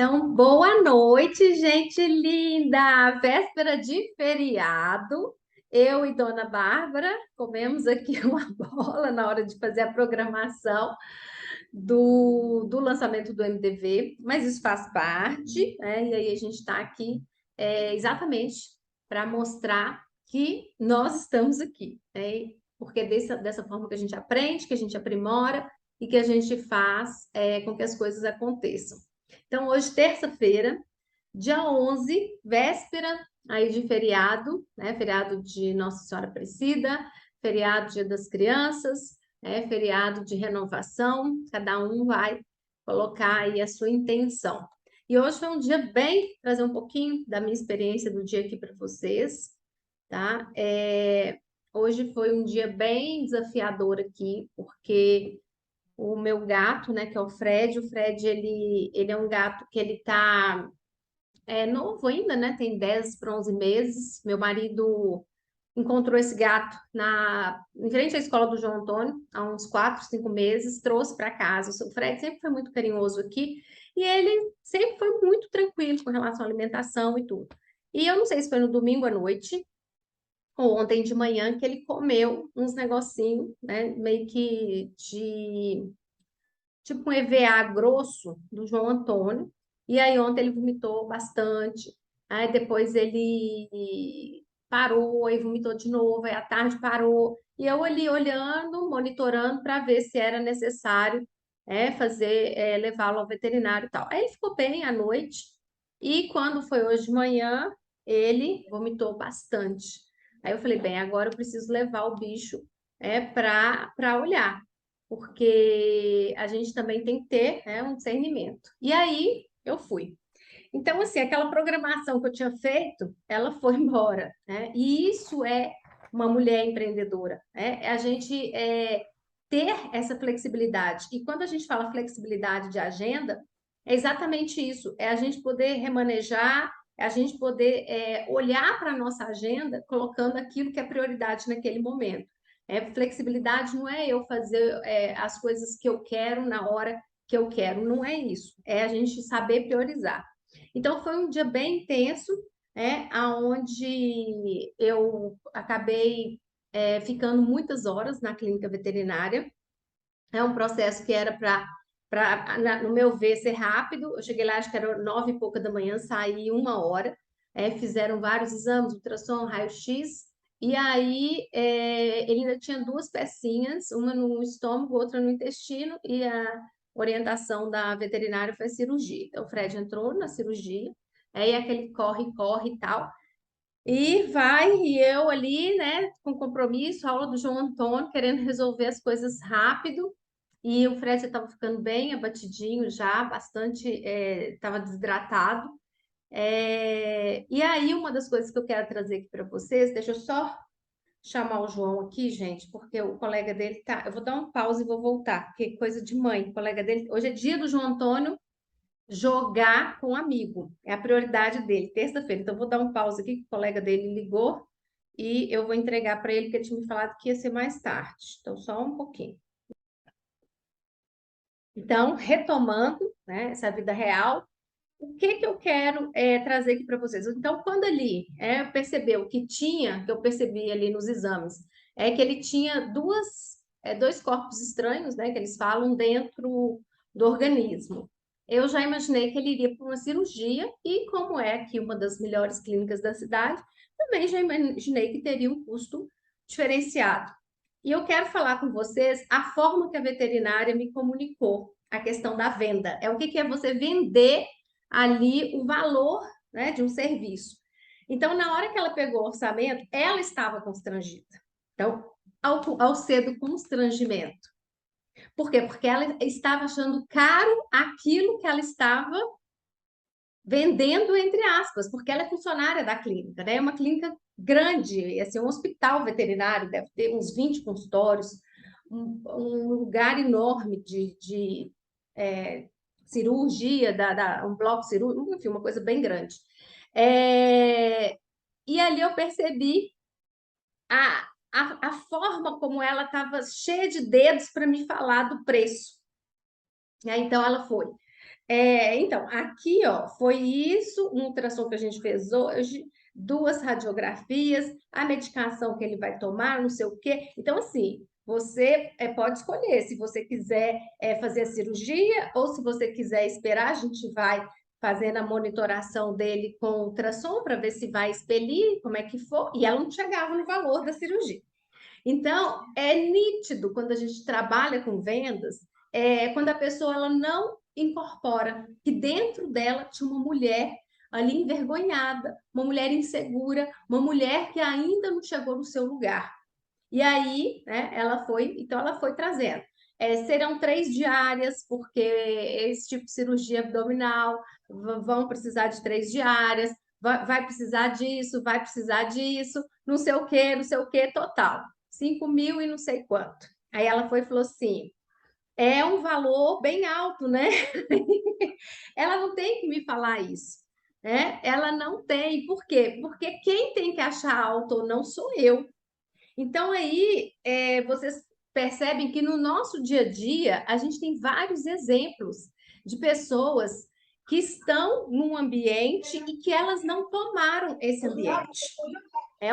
Então, boa noite, gente linda! Véspera de feriado. Eu e Dona Bárbara comemos aqui uma bola na hora de fazer a programação do lançamento do MDV, mas isso faz parte, né? E aí a gente está aqui exatamente para mostrar que nós estamos aqui, né? Porque dessa forma que a gente aprende, que a gente aprimora e que a gente faz com que as coisas aconteçam. Então, hoje, terça-feira, dia 11, véspera aí de feriado, né? Feriado de Nossa Senhora Aparecida, feriado Dia das Crianças, feriado de renovação, cada um vai colocar aí a sua intenção. E hoje foi um dia bem, trazer um pouquinho da minha experiência do dia aqui para vocês, tá? Hoje foi um dia bem desafiador aqui, porque o meu gato, né, que é o Fred, ele é um gato que ele tá novo ainda, né, tem 10 para 11 meses. Meu marido encontrou esse gato em frente à escola do João Antônio, há uns 4, 5 meses, trouxe para casa. O Fred sempre foi muito carinhoso aqui e ele sempre foi muito tranquilo com relação à alimentação e tudo. E eu não sei se foi no domingo à noite ou ontem de manhã que ele comeu uns negocinhos, né, meio que de tipo um EVA grosso do João Antônio. E aí ontem ele vomitou bastante. Aí depois ele parou e vomitou de novo. Aí à tarde parou. E eu ali olhando, monitorando para ver se era necessário levá-lo ao veterinário e tal. Aí ele ficou bem à noite. E quando foi hoje de manhã, ele vomitou bastante. Aí eu falei, bem, agora eu preciso levar o bicho para olhar, porque a gente também tem que ter, né, um discernimento. E aí eu fui. Então, assim, aquela programação que eu tinha feito, ela foi embora, né? E isso é uma mulher empreendedora, né? É a gente ter essa flexibilidade. E quando a gente fala flexibilidade de agenda, é exatamente isso: é a gente poder remanejar, é a gente poder olhar para a nossa agenda, colocando aquilo que é prioridade naquele momento. Flexibilidade não é eu fazer as coisas que eu quero na hora que eu quero, não é isso. É a gente saber priorizar. Então, foi um dia bem intenso, onde eu acabei ficando muitas horas na clínica veterinária. É um processo que era no meu ver, ser rápido. Eu cheguei lá, acho que era 9 e pouca da manhã, saí 1 hora. Fizeram vários exames, ultrassom, raio-x. E aí, ele ainda tinha duas pecinhas, uma no estômago, outra no intestino, e a orientação da veterinária foi a cirurgia. Então, o Fred entrou na cirurgia, aí aquele corre, corre e tal. E vai, e eu ali, né, com compromisso, aula do João Antônio, querendo resolver as coisas rápido. E o Fred estava ficando bem abatidinho já, bastante, estava desidratado. E aí, uma das coisas que eu quero trazer aqui para vocês, deixa eu só chamar o João aqui, gente, porque o colega dele tá. Eu vou dar um pause e vou voltar, porque coisa de mãe. O colega dele, hoje é dia do João Antônio jogar com um amigo, é a prioridade dele, terça-feira. Então, eu vou dar um pause aqui, que o colega dele ligou e eu vou entregar para ele, porque ele tinha me falado que ia ser mais tarde. Então, só um pouquinho. Então, retomando, né, essa vida real, o que que eu quero trazer aqui para vocês? Então, quando ele percebeu que tinha, que eu percebi ali nos exames, é que ele tinha dois corpos estranhos, né, que eles falam dentro do organismo. Eu já imaginei que ele iria para uma cirurgia e, como é aqui uma das melhores clínicas da cidade, também já imaginei que teria um custo diferenciado. E eu quero falar com vocês a forma que a veterinária me comunicou a questão da venda. É o que é você vender ali o valor, né, de um serviço. Então, na hora que ela pegou o orçamento, ela estava constrangida. Então, ao ser do constrangimento. Por quê? Porque ela estava achando caro aquilo que ela estava vendendo, entre aspas, porque ela é funcionária da clínica, né? É uma clínica grande, assim, um hospital veterinário, deve ter uns 20 consultórios, um lugar enorme de cirurgia, um bloco cirúrgico, enfim, uma coisa bem grande. E ali eu percebi a forma como ela estava cheia de dedos para me falar do preço. Então ela foi. Então, aqui, ó, foi isso, um ultrassom que a gente fez hoje, 2 radiografias, a medicação que ele vai tomar, não sei o quê. Então, assim, você pode escolher se você quiser fazer a cirurgia ou se você quiser esperar, a gente vai fazendo a monitoração dele com ultrassom para ver se vai expelir, como é que for, e ela não chegava no valor da cirurgia. Então, é nítido quando a gente trabalha com vendas, quando a pessoa ela não incorpora que dentro dela tinha uma mulher ali envergonhada, uma mulher insegura, uma mulher que ainda não chegou no seu lugar. E aí, né, ela foi trazendo. Serão 3 diárias, porque esse tipo de cirurgia abdominal vão precisar de 3 diárias, vai precisar disso, vai precisar disso, não sei o que, total. 5.000 e não sei quanto. Aí ela foi e falou assim: é um valor bem alto, né? Ela não tem que me falar isso, né? Ela não tem. Por quê? Porque quem tem que achar alto ou não sou eu. Então, aí, vocês percebem que no nosso dia a dia, a gente tem vários exemplos de pessoas que estão num ambiente e que elas não tomaram esse ambiente.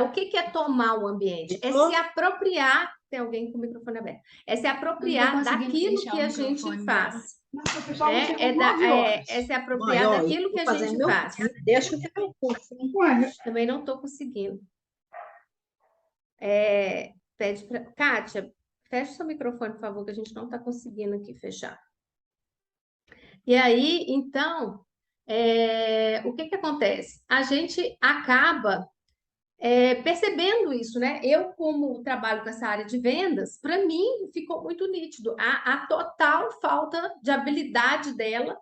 O que é tomar o ambiente? É se apropriar. Tem alguém com o microfone aberto. É se apropriar daquilo que a gente faz. É se apropriar daquilo que a gente faz. Deixa eu ter um curso. Também não estou conseguindo. Pede para. Kátia, fecha seu microfone, por favor, que a gente não está conseguindo aqui fechar. E aí, então, o que acontece? A gente acaba percebendo isso, né? Eu, como trabalho com essa área de vendas, para mim ficou muito nítido a total falta de habilidade dela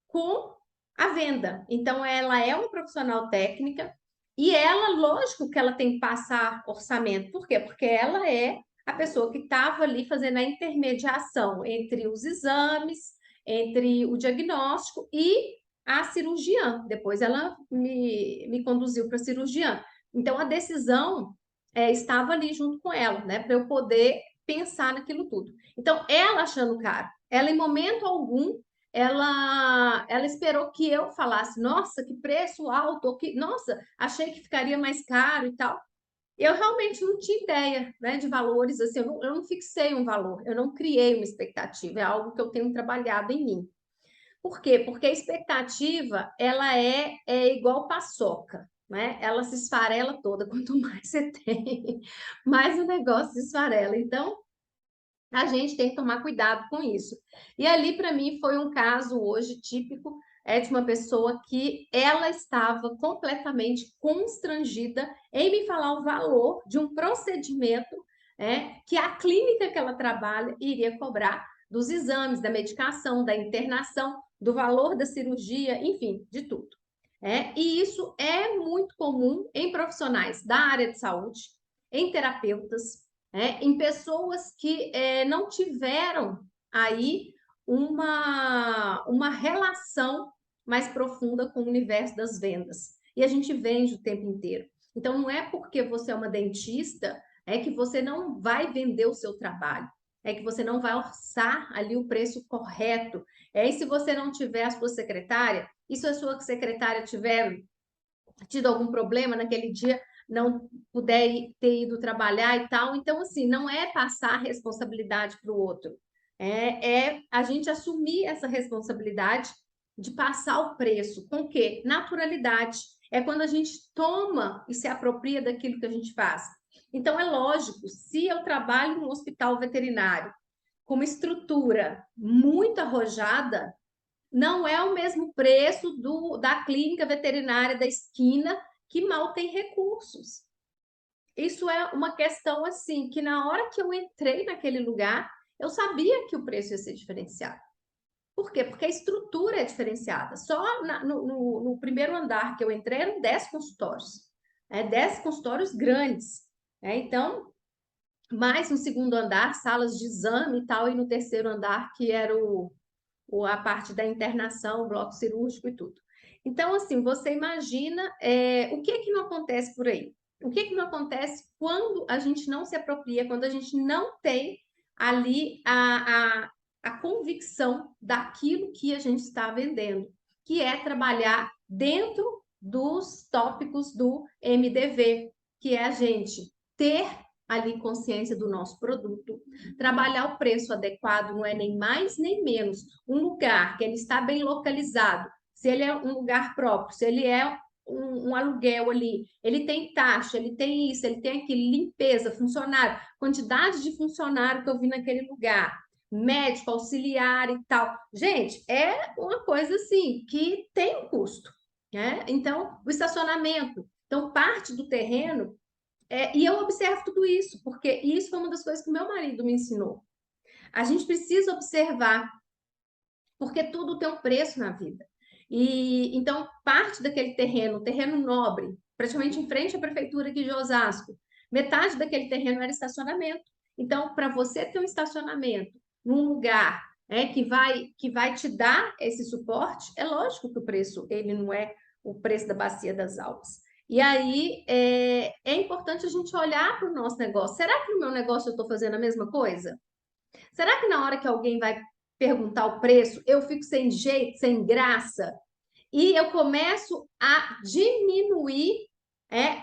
com a venda. Então, ela é uma profissional técnica e ela, lógico que ela tem que passar orçamento. Por quê? Porque ela é a pessoa que estava ali fazendo a intermediação entre os exames, entre o diagnóstico e a cirurgiã. Depois ela me conduziu para a cirurgiã. Então, a decisão estava ali junto com ela, né? Para eu poder pensar naquilo tudo. Então, ela achando caro, ela em momento algum ela esperou que eu falasse, nossa, que preço alto, ou que, nossa, achei que ficaria mais caro e tal. Eu realmente não tinha ideia, né, de valores, assim, eu não fixei um valor, eu não criei uma expectativa, é algo que eu tenho trabalhado em mim. Por quê? Porque a expectativa, ela é igual paçoca, né? Ela se esfarela toda, quanto mais você tem, mais o negócio se esfarela. Então, a gente tem que tomar cuidado com isso. E ali, para mim, foi um caso hoje típico de uma pessoa que ela estava completamente constrangida em me falar o valor de um procedimento que a clínica que ela trabalha iria cobrar dos exames, da medicação, da internação, do valor da cirurgia, enfim, de tudo. E isso é muito comum em profissionais da área de saúde, em terapeutas, em pessoas que não tiveram aí uma relação mais profunda com o universo das vendas. E a gente vende o tempo inteiro. Então, não é porque você é uma dentista que você não vai vender o seu trabalho, é que você não vai orçar ali o preço correto. E se você não tiver a sua secretária, e se a sua secretária tiver tido algum problema naquele dia, não puder ter ido trabalhar e tal. Então, assim, não é passar a responsabilidade para o outro, é a gente assumir essa responsabilidade de passar o preço. Com o quê? Naturalidade. É quando a gente toma e se apropria daquilo que a gente faz. Então, é lógico, se eu trabalho no hospital veterinário com uma estrutura muito arrojada, não é o mesmo preço da clínica veterinária da esquina que mal tem recursos. Isso é uma questão assim, que na hora que eu entrei naquele lugar, eu sabia que o preço ia ser diferenciado. Por quê? Porque a estrutura é diferenciada. Só no primeiro andar que eu entrei eram 10 consultórios. 10 consultórios grandes. Então, mais no segundo andar, salas de exame e tal, e no terceiro andar, que era a parte da internação, o bloco cirúrgico e tudo. Então, assim, você imagina o que é que não acontece por aí? O que é que não acontece quando a gente não se apropria, quando a gente não tem ali a convicção daquilo que a gente está vendendo, que é trabalhar dentro dos tópicos do MDV, que é a gente ter ali consciência do nosso produto, trabalhar o preço adequado, não é nem mais nem menos, um lugar que ele está bem localizado, se ele é um lugar próprio, se ele é um aluguel ali, ele tem taxa, ele tem isso, ele tem aquilo, limpeza, funcionário, quantidade de funcionário que eu vi naquele lugar, médico, auxiliar e tal. Gente, é uma coisa assim que tem um custo, né? Então, o estacionamento. Então, parte do terreno, e eu observo tudo isso, porque isso foi uma das coisas que o meu marido me ensinou. A gente precisa observar, porque tudo tem um preço na vida. E então, parte daquele terreno, terreno nobre, praticamente em frente à prefeitura aqui de Osasco, metade daquele terreno era estacionamento. Então, para você ter um estacionamento num lugar que vai te dar esse suporte, é lógico que o preço ele não é o preço da bacia das almas. E aí é importante a gente olhar para o nosso negócio. Será que no meu negócio eu estou fazendo a mesma coisa? Será que na hora que alguém vai perguntar o preço, eu fico sem jeito, sem graça, e eu começo a diminuir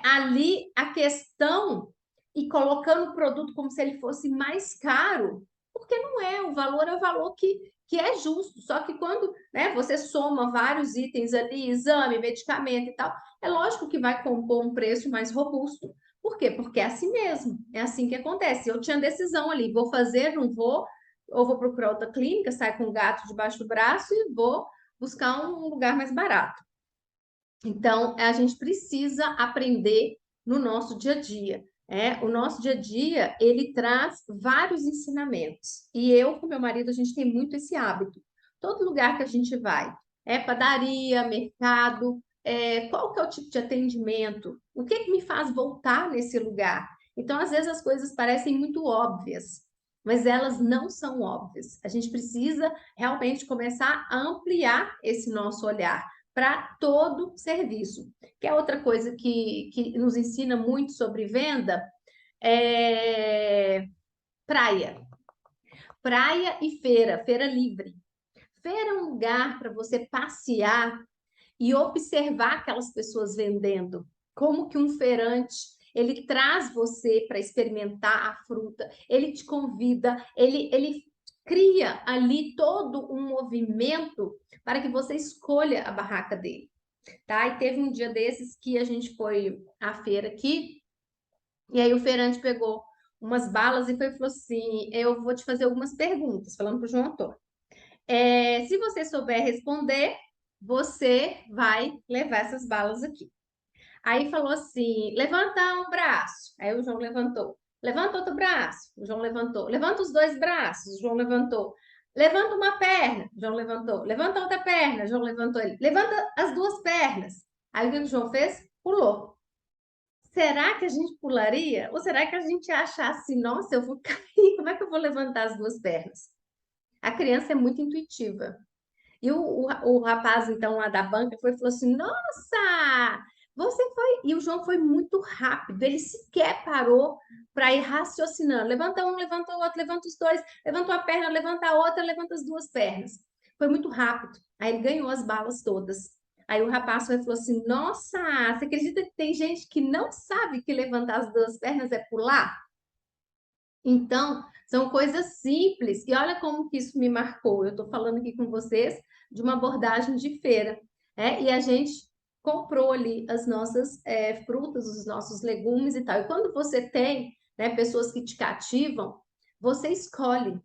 ali a questão e colocando o produto como se ele fosse mais caro? Porque não é, o valor é o valor que é justo. Só que quando, né, você soma vários itens ali, exame, medicamento e tal, é lógico que vai compor um preço mais robusto. Por quê? Porque é assim mesmo, é assim que acontece. Eu tinha decisão ali, vou fazer, não vou, ou vou procurar outra clínica, sair com o gato debaixo do braço e vou buscar um lugar mais barato. Então, a gente precisa aprender no nosso dia a dia. O nosso dia a dia, ele traz vários ensinamentos. E eu, com meu marido, a gente tem muito esse hábito. Todo lugar que a gente vai, padaria, mercado, qual que é o tipo de atendimento? O que que me faz voltar nesse lugar? Então, às vezes, as coisas parecem muito óbvias, mas elas não são óbvias. A gente precisa realmente começar a ampliar esse nosso olhar para todo serviço. Que é outra coisa que nos ensina muito sobre venda, é praia. Praia e feira, feira livre. Feira é um lugar para você passear e observar aquelas pessoas vendendo. Como que um feirante, ele traz você para experimentar a fruta, ele te convida, ele cria ali todo um movimento para que você escolha a barraca dele, tá? E teve um dia desses que a gente foi à feira aqui, e aí o feirante pegou umas balas e falou assim: eu vou te fazer algumas perguntas, falando para o João Antônio. Se você souber responder, você vai levar essas balas aqui. Aí falou assim: levanta um braço. Aí o João levantou. Levanta outro braço. O João levantou. Levanta os dois braços. O João levantou. Levanta uma perna. O João levantou. Levanta outra perna. O João levantou. Ele. Levanta as duas pernas. Aí o que o João fez? Pulou. Será que a gente pularia? Ou será que a gente achasse, nossa, eu vou cair? Como é que eu vou levantar as duas pernas? A criança é muito intuitiva. E o rapaz, então, lá da banca, foi e falou assim: Nossa, você foi. E o João foi muito rápido, ele sequer parou para ir raciocinando. Levanta um, levanta o outro, levanta os dois, levanta uma perna, levanta a outra, levanta as duas pernas. Foi muito rápido. Aí ele ganhou as balas todas. Aí o rapaz foi e falou assim: Nossa, você acredita que tem gente que não sabe que levantar as duas pernas é pular? Então, são coisas simples. E olha como que isso me marcou. Eu estou falando aqui com vocês de uma abordagem de feira, e a gente comprou ali as nossas frutas, os nossos legumes e tal. E quando você tem, né, pessoas que te cativam, você escolhe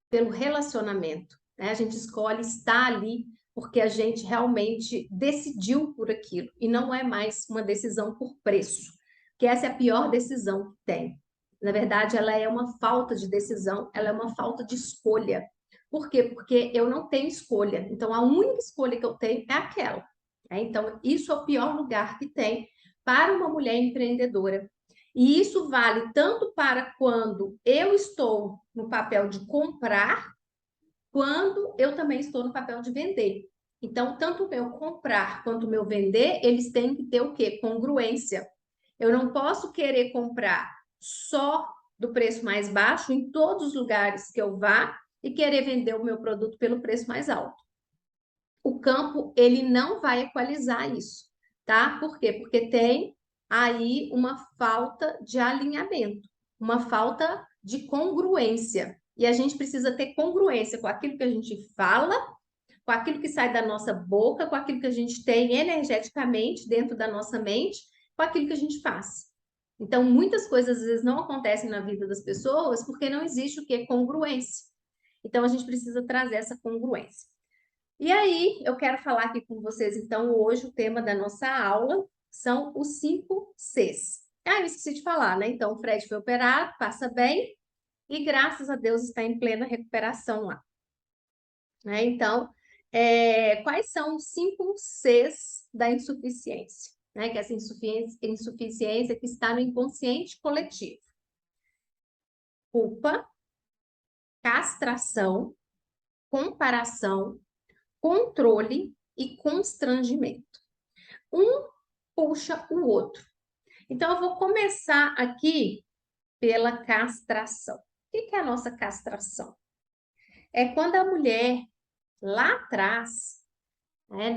pelo relacionamento, né? A gente escolhe estar ali porque a gente realmente decidiu por aquilo e não é mais uma decisão por preço, que essa é a pior decisão que tem. Na verdade, ela é uma falta de decisão, ela é uma falta de escolha. Por quê? Porque eu não tenho escolha. Então, a única escolha que eu tenho é aquela. Então, isso é o pior lugar que tem para uma mulher empreendedora. E isso vale tanto para quando eu estou no papel de comprar, quando eu também estou no papel de vender. Então, tanto o meu comprar quanto o meu vender, eles têm que ter o quê? Congruência. Eu não posso querer comprar só do preço mais baixo em todos os lugares que eu vá e querer vender o meu produto pelo preço mais alto. O campo, ele não vai equalizar isso, tá? Por quê? Porque tem aí uma falta de alinhamento, uma falta de congruência. E a gente precisa ter congruência com aquilo que a gente fala, com aquilo que sai da nossa boca, com aquilo que a gente tem energeticamente dentro da nossa mente, com aquilo que a gente faz. Então, muitas coisas às vezes não acontecem na vida das pessoas porque não existe o que é congruência. Então, a gente precisa trazer essa congruência. E aí, eu quero falar aqui com vocês, então, hoje, o tema da nossa aula são os 5 Cs. Ah, eu esqueci de falar, né? Então, o Fred foi operado, passa bem, e graças a Deus está em plena recuperação lá. Né? Então, quais são os 5 Cs da insuficiência? Né? Que é essa insuficiência que está no inconsciente coletivo. Culpa, castração, comparação, controle e constrangimento. Um puxa o outro. Então, eu vou começar aqui pela castração. O que é a nossa castração? É quando a mulher, lá atrás, né,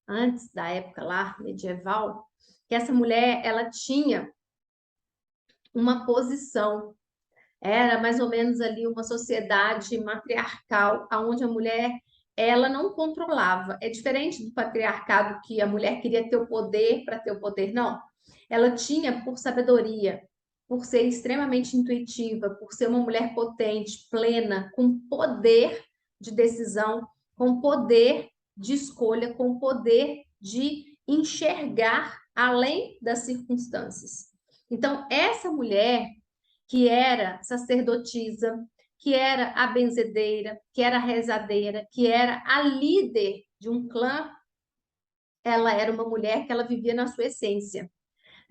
antes da época lá medieval, que essa mulher, ela tinha uma posição, era mais ou menos ali uma sociedade matriarcal, onde a mulher, ela não controlava. É diferente do patriarcado, que a mulher queria ter o poder para ter o poder, não. Ela tinha, por sabedoria, por ser extremamente intuitiva, por ser uma mulher potente, plena, com poder de decisão, com poder de escolha, com poder de enxergar além das circunstâncias. Então, essa mulher que era sacerdotisa, que era a benzedeira, que era a rezadeira, que era a líder de um clã, ela era uma mulher que ela vivia na sua essência.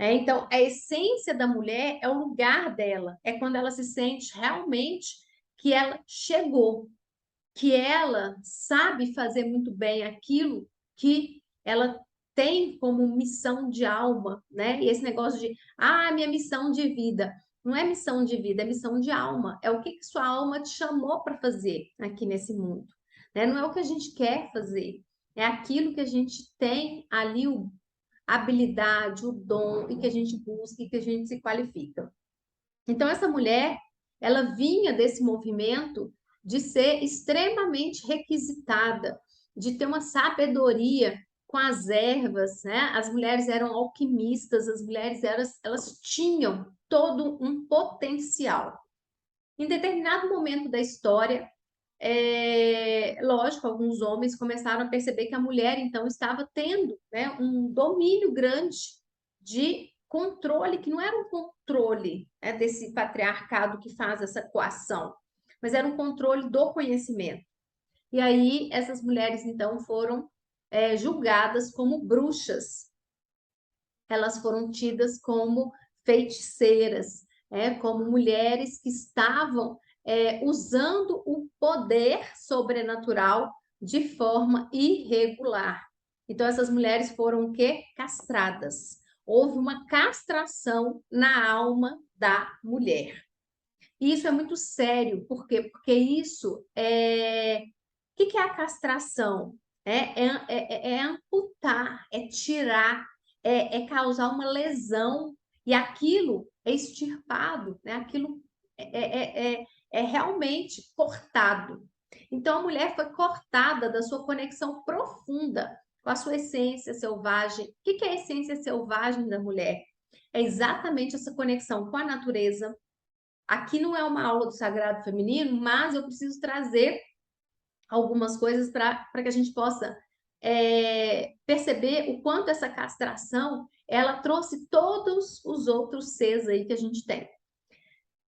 Então, a essência da mulher é o lugar dela, é quando ela se sente realmente que ela chegou, que ela sabe fazer muito bem aquilo que ela tem como missão de alma, né? E esse negócio de, minha missão de vida. Não é missão de vida, é missão de alma. É o que sua alma te chamou para fazer aqui nesse mundo, né? Não é o que a gente quer fazer, é aquilo que a gente tem ali, a habilidade, o dom, e que a gente busca e que a gente se qualifica. Então, essa mulher, ela vinha desse movimento de ser extremamente requisitada, de ter uma sabedoria com as ervas, né? As mulheres eram alquimistas, as mulheres elas tinham todo um potencial. Em determinado momento da história, lógico, alguns homens começaram a perceber que a mulher, então, estava tendo, né, um domínio grande de controle, que não era um controle, né, desse patriarcado que faz essa coação, mas era um controle do conhecimento. E aí, essas mulheres, então, foram julgadas como bruxas. Elas foram tidas como feiticeiras, como mulheres que estavam usando o poder sobrenatural de forma irregular. Então, essas mulheres foram o quê? Castradas. Houve uma castração na alma da mulher. E isso é muito sério, por quê? Porque isso é. O que é a castração? É amputar, é tirar, é causar uma lesão, e aquilo é extirpado, né? Aquilo é realmente cortado. Então, a mulher foi cortada da sua conexão profunda com a sua essência selvagem. O que é a essência selvagem da mulher? É exatamente essa conexão com a natureza. Aqui não é uma aula do sagrado feminino, mas eu preciso trazer algumas coisas para que a gente possa perceber o quanto essa castração ela trouxe todos os outros Cs aí que a gente tem.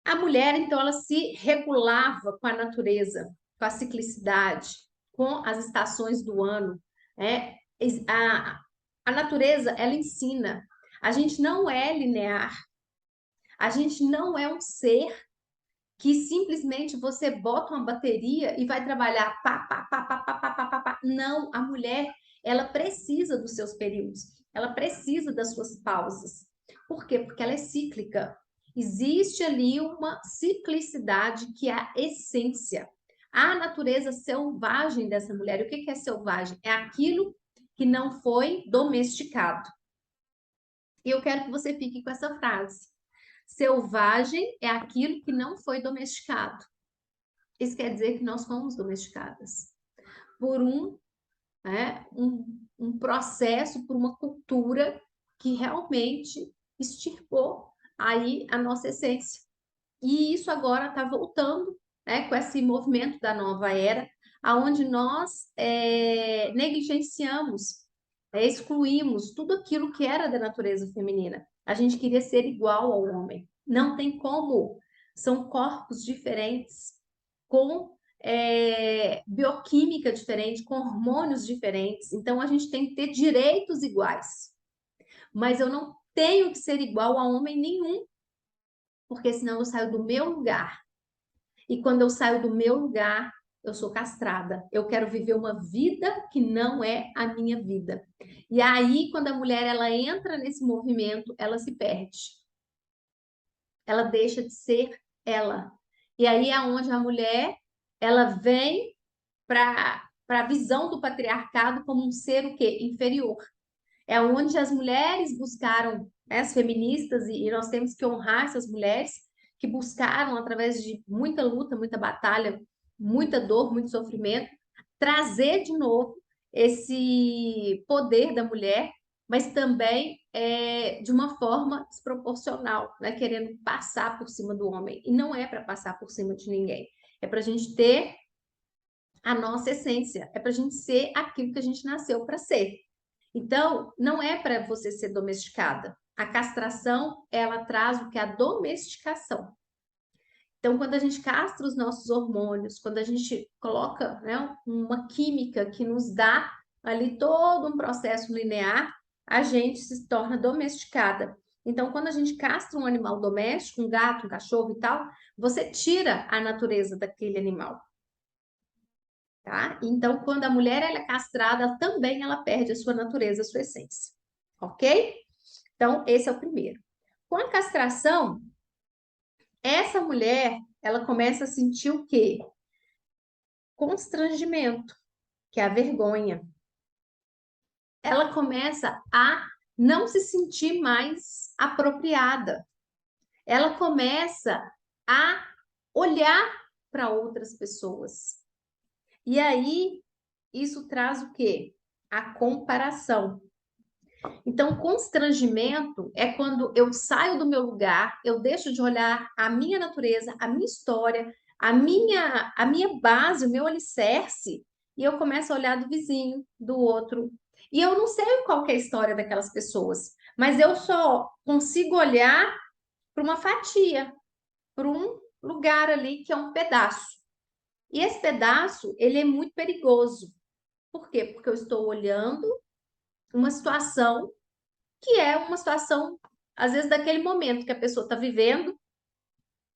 A mulher, então, ela se regulava com a natureza, com a ciclicidade, com as estações do ano. Né? A natureza, ela ensina. A gente não é linear. A gente não é um ser que simplesmente você bota uma bateria e vai trabalhar pá, pá, pá, pá, pá, pá, pá, pá, pá. Não, a mulher, ela precisa dos seus períodos, ela precisa das suas pausas. Por quê? Porque ela é cíclica. Existe ali uma ciclicidade que é a essência. a natureza selvagem dessa mulher. E o que que é selvagem? É aquilo que não foi domesticado. E eu quero que você fique com essa frase. Selvagem é aquilo que não foi domesticado. Isso quer dizer que nós fomos domesticadas por um processo, por uma cultura que realmente extirpou aí a nossa essência. E isso agora está voltando, né, com esse movimento da nova era, aonde nós negligenciamos, excluímos tudo aquilo que era da natureza feminina. A gente queria ser igual ao homem. Não tem como. São corpos diferentes, com bioquímica diferente, com hormônios diferentes. Então, a gente tem que ter direitos iguais. Mas eu não tenho que ser igual a homem nenhum, porque senão eu saio do meu lugar. E quando eu saio do meu lugar, eu sou castrada. Eu quero viver uma vida que não é a minha vida. E aí, quando a mulher ela entra nesse movimento, ela se perde. Ela deixa de ser ela. E aí é onde a mulher ela vem para a visão do patriarcado como um ser o quê? Inferior. É onde as mulheres buscaram, né, as feministas, e nós temos que honrar essas mulheres que buscaram, através de muita luta, muita batalha, muita dor, muito sofrimento, trazer de novo esse poder da mulher, mas também de uma forma desproporcional, né, querendo passar por cima do homem. E não é para passar por cima de ninguém. É para a gente ter a nossa essência, é para a gente ser aquilo que a gente nasceu para ser. Então, não é para você ser domesticada. A castração, ela traz o que é a domesticação. Então, quando a gente castra os nossos hormônios, quando a gente coloca, né, uma química que nos dá ali todo um processo linear, a gente se torna domesticada. Então, quando a gente castra um animal doméstico, um gato, um cachorro e tal, você tira a natureza daquele animal. Tá? Então, quando a mulher ela é castrada, também ela perde a sua natureza, a sua essência. Ok? Então, esse é o primeiro. Com a castração, essa mulher, ela começa a sentir o quê? Constrangimento, que é a vergonha. Ela começa a não se sentir mais apropriada. Ela começa a olhar para outras pessoas. E aí, isso traz o quê? A comparação. Então, constrangimento é quando eu saio do meu lugar, eu deixo de olhar a minha natureza, a minha história, a minha base, o meu alicerce, e eu começo a olhar do vizinho, do outro. E eu não sei qual que é a história daquelas pessoas, mas eu só consigo olhar para uma fatia, para um lugar ali que é um pedaço. E esse pedaço, ele é muito perigoso. Por quê? Porque eu estou olhando uma situação que é uma situação, às vezes, daquele momento que a pessoa está vivendo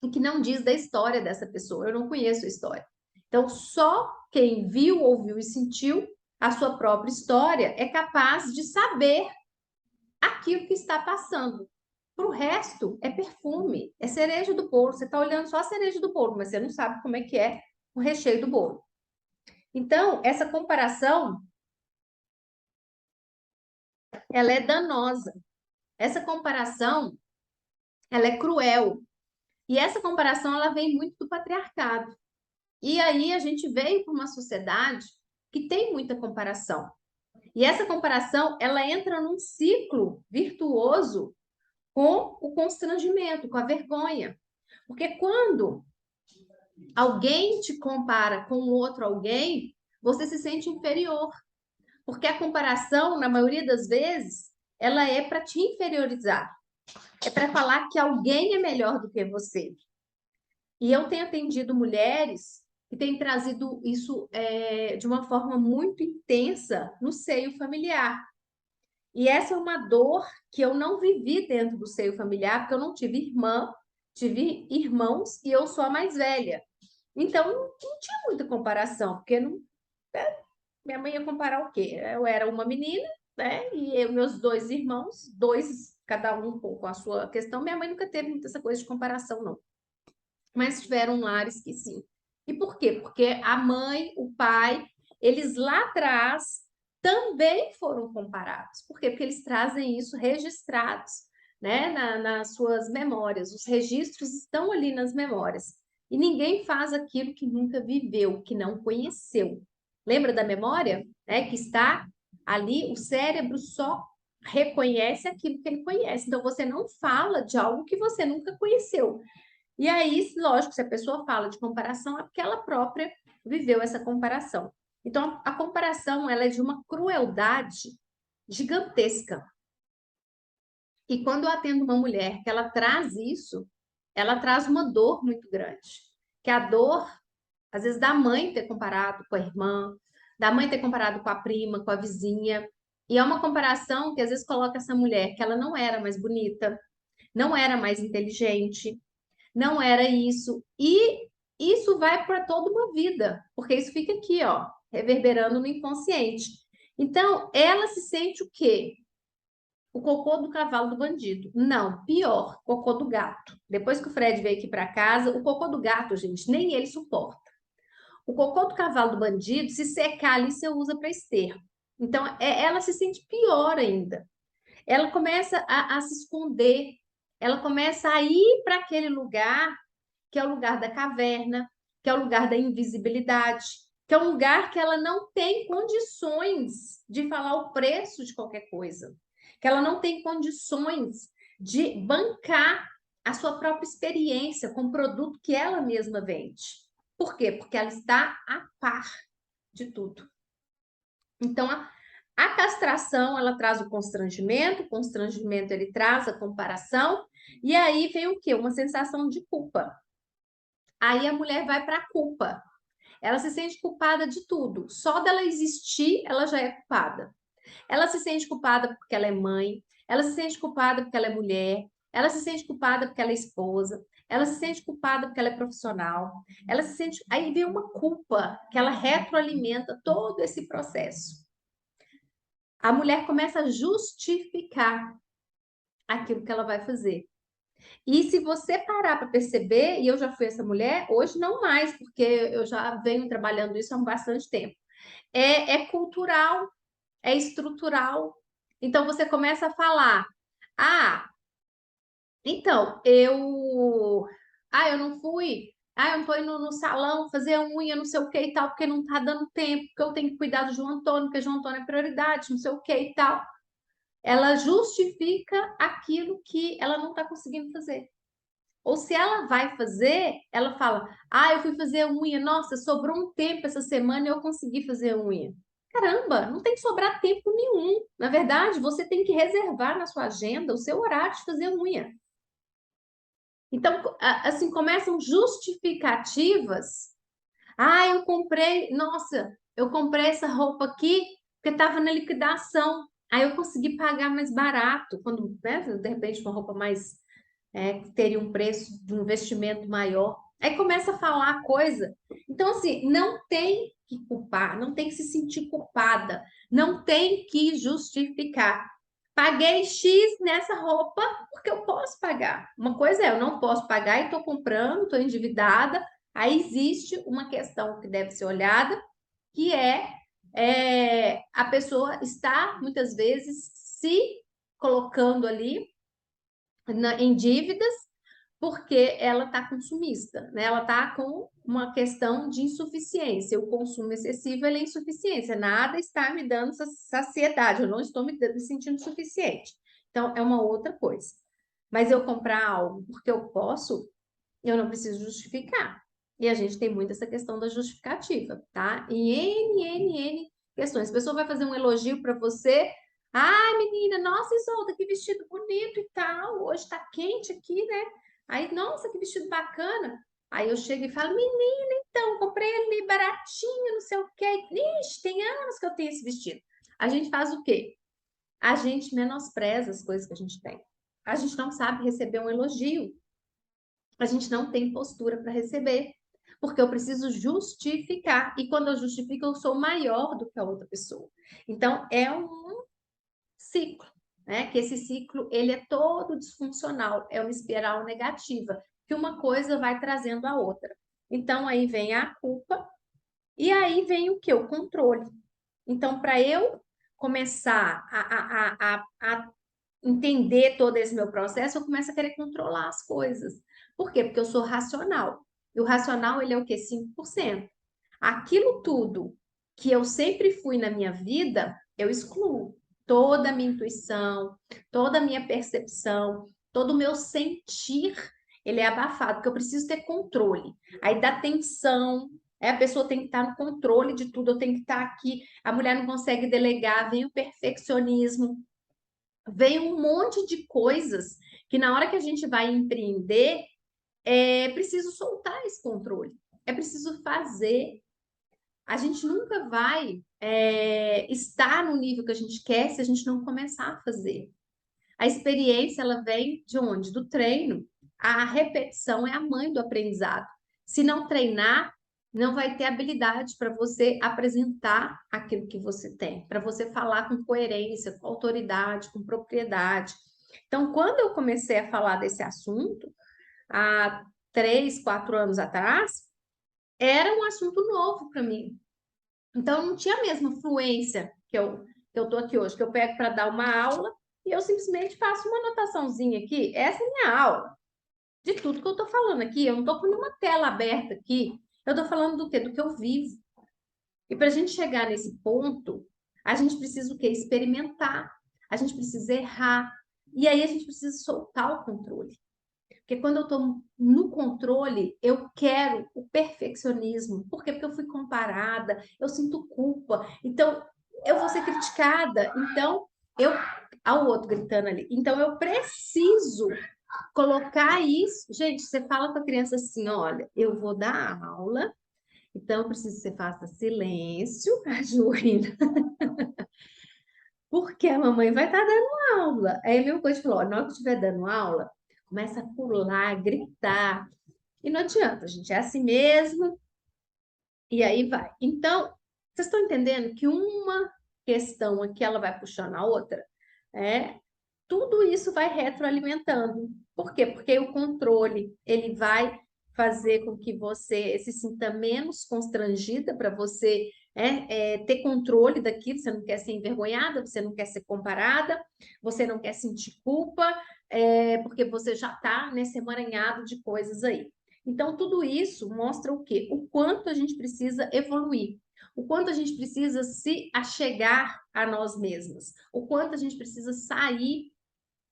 e que não diz da história dessa pessoa. Eu não conheço a história. Então, só quem viu, ouviu e sentiu a sua própria história é capaz de saber aquilo que está passando. Para o resto, é perfume, é cereja do bolo. Você está olhando só a cereja do bolo, mas você não sabe como é que é o recheio do bolo. Então, essa comparação, ela é danosa. Essa comparação, ela é cruel. E essa comparação ela vem muito do patriarcado. E aí a gente veio para uma sociedade que tem muita comparação. E essa comparação ela entra num ciclo virtuoso com o constrangimento, com a vergonha. Porque quando alguém te compara com outro alguém, você se sente inferior. Porque a comparação, na maioria das vezes, ela é para te inferiorizar. É para falar que alguém é melhor do que você. E eu tenho atendido mulheres que têm trazido isso de uma forma muito intensa no seio familiar. E essa é uma dor que eu não vivi dentro do seio familiar, porque eu não tive irmã, tive irmãos e eu sou a mais velha. Então, não tinha muita comparação, porque minha mãe ia comparar o quê? Eu era uma menina, né? E meus dois irmãos, dois, cada um com a sua questão. Minha mãe nunca teve muita essa coisa de comparação, não. Mas tiveram lares que sim. E por quê? Porque a mãe, o pai, eles lá atrás também foram comparados. Por quê? Porque eles trazem isso registrados, né, nas suas memórias. Os registros estão ali nas memórias. E ninguém faz aquilo que nunca viveu, que não conheceu. Lembra da memória? É que está ali, o cérebro só reconhece aquilo que ele conhece. Então, você não fala de algo que você nunca conheceu. E aí, lógico, se a pessoa fala de comparação, é porque ela própria viveu essa comparação. Então, a comparação, ela é de uma crueldade gigantesca. E quando eu atendo uma mulher que ela traz isso, ela traz uma dor muito grande. Que a dor, às vezes, da mãe ter comparado com a irmã, da mãe ter comparado com a prima, com a vizinha. E é uma comparação que às vezes coloca essa mulher que ela não era mais bonita, não era mais inteligente, não era isso. E isso vai para toda uma vida, porque isso fica aqui, ó, reverberando no inconsciente. Então, ela se sente o quê? O cocô do cavalo do bandido. Não, pior, cocô do gato. Depois que o Fred veio aqui para casa, o cocô do gato, gente, nem ele suporta. O cocô do cavalo do bandido, se secar ali, você usa para esterco. Então, ela se sente pior ainda. Ela começa a se esconder, ela começa a ir para aquele lugar que é o lugar da caverna, que é o lugar da invisibilidade, que é um lugar que ela não tem condições de falar o preço de qualquer coisa, que ela não tem condições de bancar a sua própria experiência com o produto que ela mesma vende. Por quê? Porque ela está a par de tudo. Então, a castração, ela traz o constrangimento ele traz a comparação, e aí vem o quê? Uma sensação de culpa. Aí a mulher vai para a culpa. Ela se sente culpada de tudo. Só dela existir, ela já é culpada. Ela se sente culpada porque ela é mãe. Ela se sente culpada porque ela é mulher. Ela se sente culpada porque ela é esposa. Ela se sente culpada porque ela é profissional. Ela se sente. Aí vem uma culpa que ela retroalimenta todo esse processo. A mulher começa a justificar aquilo que ela vai fazer. E se você parar para perceber, e eu já fui essa mulher, hoje não mais, porque eu já venho trabalhando isso há bastante tempo. É cultural, é estrutural. Então você começa a falar: ah, então, eu não fui. Eu não tô indo no salão fazer a unha, não sei o que e tal, porque não tá dando tempo, porque eu tenho que cuidar do João Antônio, porque João Antônio é prioridade, não sei o que e tal. Ela justifica aquilo que ela não está conseguindo fazer. Ou se ela vai fazer, ela fala: eu fui fazer unha, nossa, sobrou um tempo essa semana e eu consegui fazer unha. Caramba, não tem que sobrar tempo nenhum. Na verdade, você tem que reservar na sua agenda o seu horário de fazer unha. Então, assim, começam justificativas. Eu comprei, nossa, eu comprei essa roupa aqui porque estava na liquidação. Aí eu consegui pagar mais barato. Quando, né, de repente, uma roupa mais que teria um preço de um investimento maior. Aí começa a falar coisa. Então, assim, não tem que culpar, não tem que se sentir culpada, não tem que justificar. Paguei X nessa roupa porque eu posso pagar. Uma coisa é, eu não posso pagar e estou comprando, estou endividada. Aí existe uma questão que deve ser olhada, que a pessoa está, muitas vezes, se colocando ali em dívidas porque ela está consumista, né? Ela está com uma questão de insuficiência. O consumo excessivo é insuficiência. Nada está me dando saciedade. Eu não estou me sentindo suficiente. Então, é uma outra coisa. Mas eu comprar algo porque eu posso, eu não preciso justificar. E a gente tem muito essa questão da justificativa, tá? Em N questões. A pessoa vai fazer um elogio para você. Ai, menina, nossa, Isolda, que vestido bonito e tal. Hoje tá quente aqui, né? Aí, nossa, que vestido bacana. Aí eu chego e falo, menina, então, comprei ele baratinho, não sei o quê. Ixi, tem anos que eu tenho esse vestido. A gente faz o quê? A gente menospreza as coisas que a gente tem. A gente não sabe receber um elogio. A gente não tem postura para receber. Porque eu preciso justificar. E quando eu justifico, eu sou maior do que a outra pessoa. Então, é um ciclo, né? Que esse ciclo ele é todo disfuncional, é uma espiral negativa, que uma coisa vai trazendo a outra. Então, aí vem a culpa, e aí vem o quê? O controle. Então, para eu começar a entender todo esse meu processo, eu começo a querer controlar as coisas. Por quê? Porque eu sou racional. E o racional, ele é o quê? 5%. Aquilo tudo que eu sempre fui na minha vida, eu excluo. Toda a minha intuição, toda a minha percepção, todo o meu sentir, ele é abafado, porque eu preciso ter controle. Aí dá tensão, a pessoa tem que estar no controle de tudo, eu tenho que estar aqui. A mulher não consegue delegar, vem o perfeccionismo, vem um monte de coisas que na hora que a gente vai empreender, é preciso soltar esse controle. É preciso fazer. A gente nunca vai estar no nível que a gente quer se a gente não começar a fazer. A experiência, ela vem de onde? Do treino. A repetição é a mãe do aprendizado. Se não treinar, não vai ter habilidade para você apresentar aquilo que você tem, para você falar com coerência, com autoridade, com propriedade. Então, quando eu comecei a falar desse assunto, há 3, 4 anos atrás, era um assunto novo para mim. Então, não tinha a mesma fluência que eu tô aqui hoje, que eu pego para dar uma aula e eu simplesmente faço uma anotaçãozinha aqui. Essa é a minha aula. De tudo que eu tô falando aqui, eu não tô com nenhuma tela aberta aqui. Eu tô falando do quê? Do que eu vivo. E para a gente chegar nesse ponto, a gente precisa o quê? Experimentar. A gente precisa errar. E aí a gente precisa soltar o controle. Porque quando eu estou no controle, eu quero o perfeccionismo. Por quê? Porque eu fui comparada, eu sinto culpa. Então, eu vou ser criticada. Então, eu. Ao outro gritando ali. Então, eu preciso colocar isso. Gente, você fala com a criança assim: olha, eu vou dar aula, então eu preciso que você faça silêncio, ajoelha, porque a mamãe vai estar dando aula. Aí a mesma coisa falou: ó, na hora que estiver dando aula, começa a pular, gritar. E não adianta, gente, é assim mesmo, e aí vai. Então, vocês estão entendendo que uma questão aqui ela vai puxando a outra? É, tudo isso vai retroalimentando. Por quê? Porque o controle, ele vai fazer com que você se sinta menos constrangida para você ter controle daquilo, você não quer ser envergonhada, você não quer ser comparada, você não quer sentir culpa, porque você já está nesse emaranhado de coisas aí. Então, tudo isso mostra o quê? O quanto a gente precisa evoluir, o quanto a gente precisa se achegar a nós mesmos, o quanto a gente precisa sair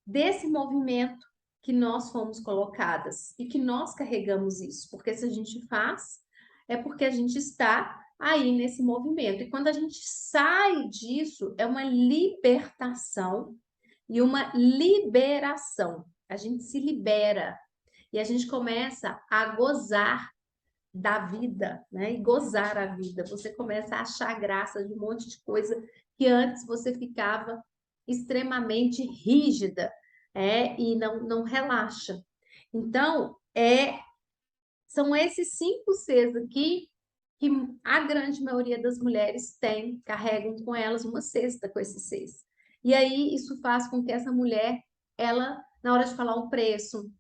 desse movimento que nós fomos colocadas e que nós carregamos isso, porque se a gente faz, é porque a gente está aí nesse movimento. E quando a gente sai disso, é uma libertação e uma liberação. A gente se libera e a gente começa a gozar da vida, né? E gozar a vida. Você começa a achar graça de um monte de coisa que antes você ficava extremamente rígida, e não relaxa. Então, são esses 5 Cs aqui que a grande maioria das mulheres tem, carregam com elas uma cesta com esses Cs. E aí isso faz com que essa mulher, ela, na hora de falar um preço,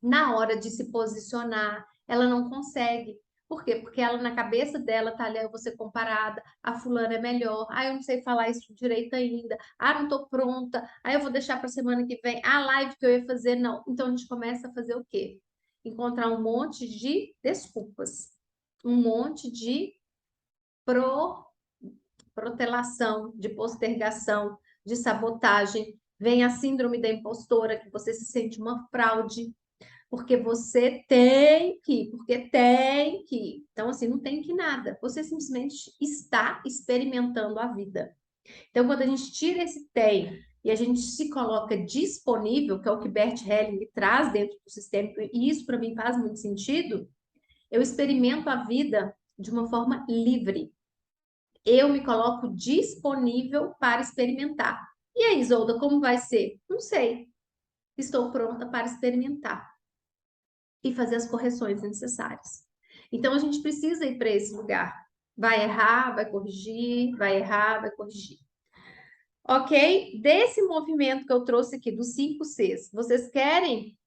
na hora de se posicionar, ela não consegue. Por quê? Porque ela, na cabeça dela, tá ali, eu vou ser comparada, a fulana é melhor, eu não sei falar isso direito ainda, não tô pronta, eu vou deixar para semana que vem, a live que eu ia fazer, não. Então a gente começa a fazer o quê? Encontrar um monte de desculpas, um monte de pro, protelação, de postergação, de sabotagem. Vem a síndrome da impostora, que você se sente uma fraude, porque você tem que, porque tem que. Então, assim, não tem que nada. Você simplesmente está experimentando a vida. Então, quando a gente tira esse tem e a gente se coloca disponível, que é o que Bert Helling traz dentro do sistema, e isso para mim faz muito sentido, eu experimento a vida de uma forma livre. Eu me coloco disponível para experimentar. E aí, Isolda, como vai ser? Não sei. Estou pronta para experimentar e fazer as correções necessárias. Então, a gente precisa ir para esse lugar. Vai errar, vai corrigir, vai errar, vai corrigir. Ok? Desse movimento que eu trouxe aqui, dos 5 Cs, vocês querem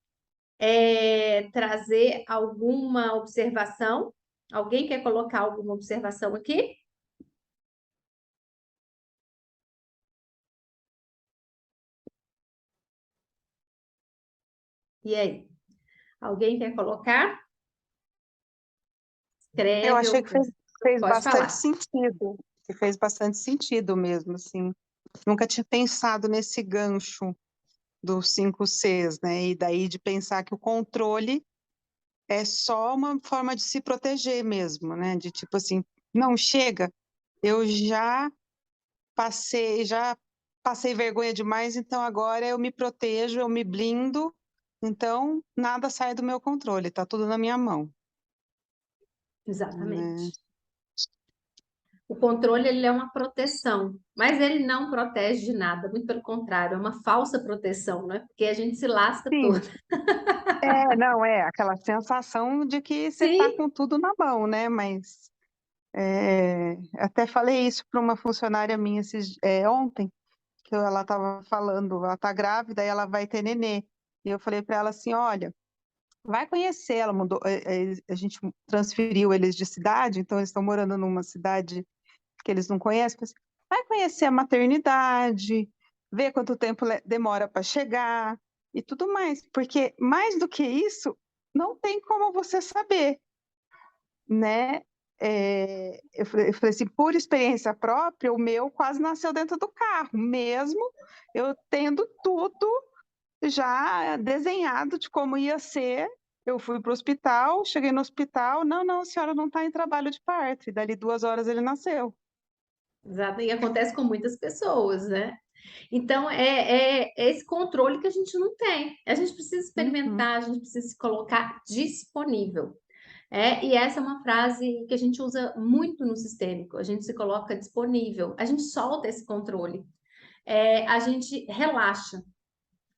trazer alguma observação? Alguém quer colocar alguma observação aqui? E aí? Alguém quer colocar? Eu Escreve achei ou que fez pode bastante falar. sentido, que fez bastante sentido mesmo, assim. Nunca tinha pensado nesse gancho dos 5 Cs, né? E daí de pensar que o controle é só uma forma de se proteger mesmo, né? De tipo assim, não chega, eu já passei vergonha demais, então agora eu me protejo, eu me blindo, então nada sai do meu controle, tá tudo na minha mão, né? Exatamente. O controle ele é uma proteção, mas ele não protege de nada, muito pelo contrário, é uma falsa proteção, né? Porque a gente se lasca Sim, todo. não é aquela sensação de que você tá Sim, com tudo na mão, né? Mas até falei isso para uma funcionária minha ontem, que ela estava falando, ela tá grávida e ela vai ter nenê. E eu falei para ela assim, olha, vai conhecer, ela mudou, a gente transferiu eles de cidade, então eles estão morando numa cidade que eles não conhecem. Falei assim, vai conhecer a maternidade, ver quanto tempo demora para chegar e tudo mais, porque mais do que isso, não tem como você saber, né? Eu falei assim, por experiência própria, o meu quase nasceu dentro do carro, mesmo eu tendo tudo já desenhado de como ia ser. Eu fui para o hospital, cheguei no hospital, não, a senhora não está em trabalho de parto. E dali 2 horas ele nasceu. exato. E acontece com muitas pessoas, né? Então, é esse controle que a gente não tem. A gente precisa Uhum, experimentar, a gente precisa se colocar disponível. E essa é uma frase que a gente usa muito no sistêmico. A gente se coloca disponível, a gente solta esse controle, a gente relaxa.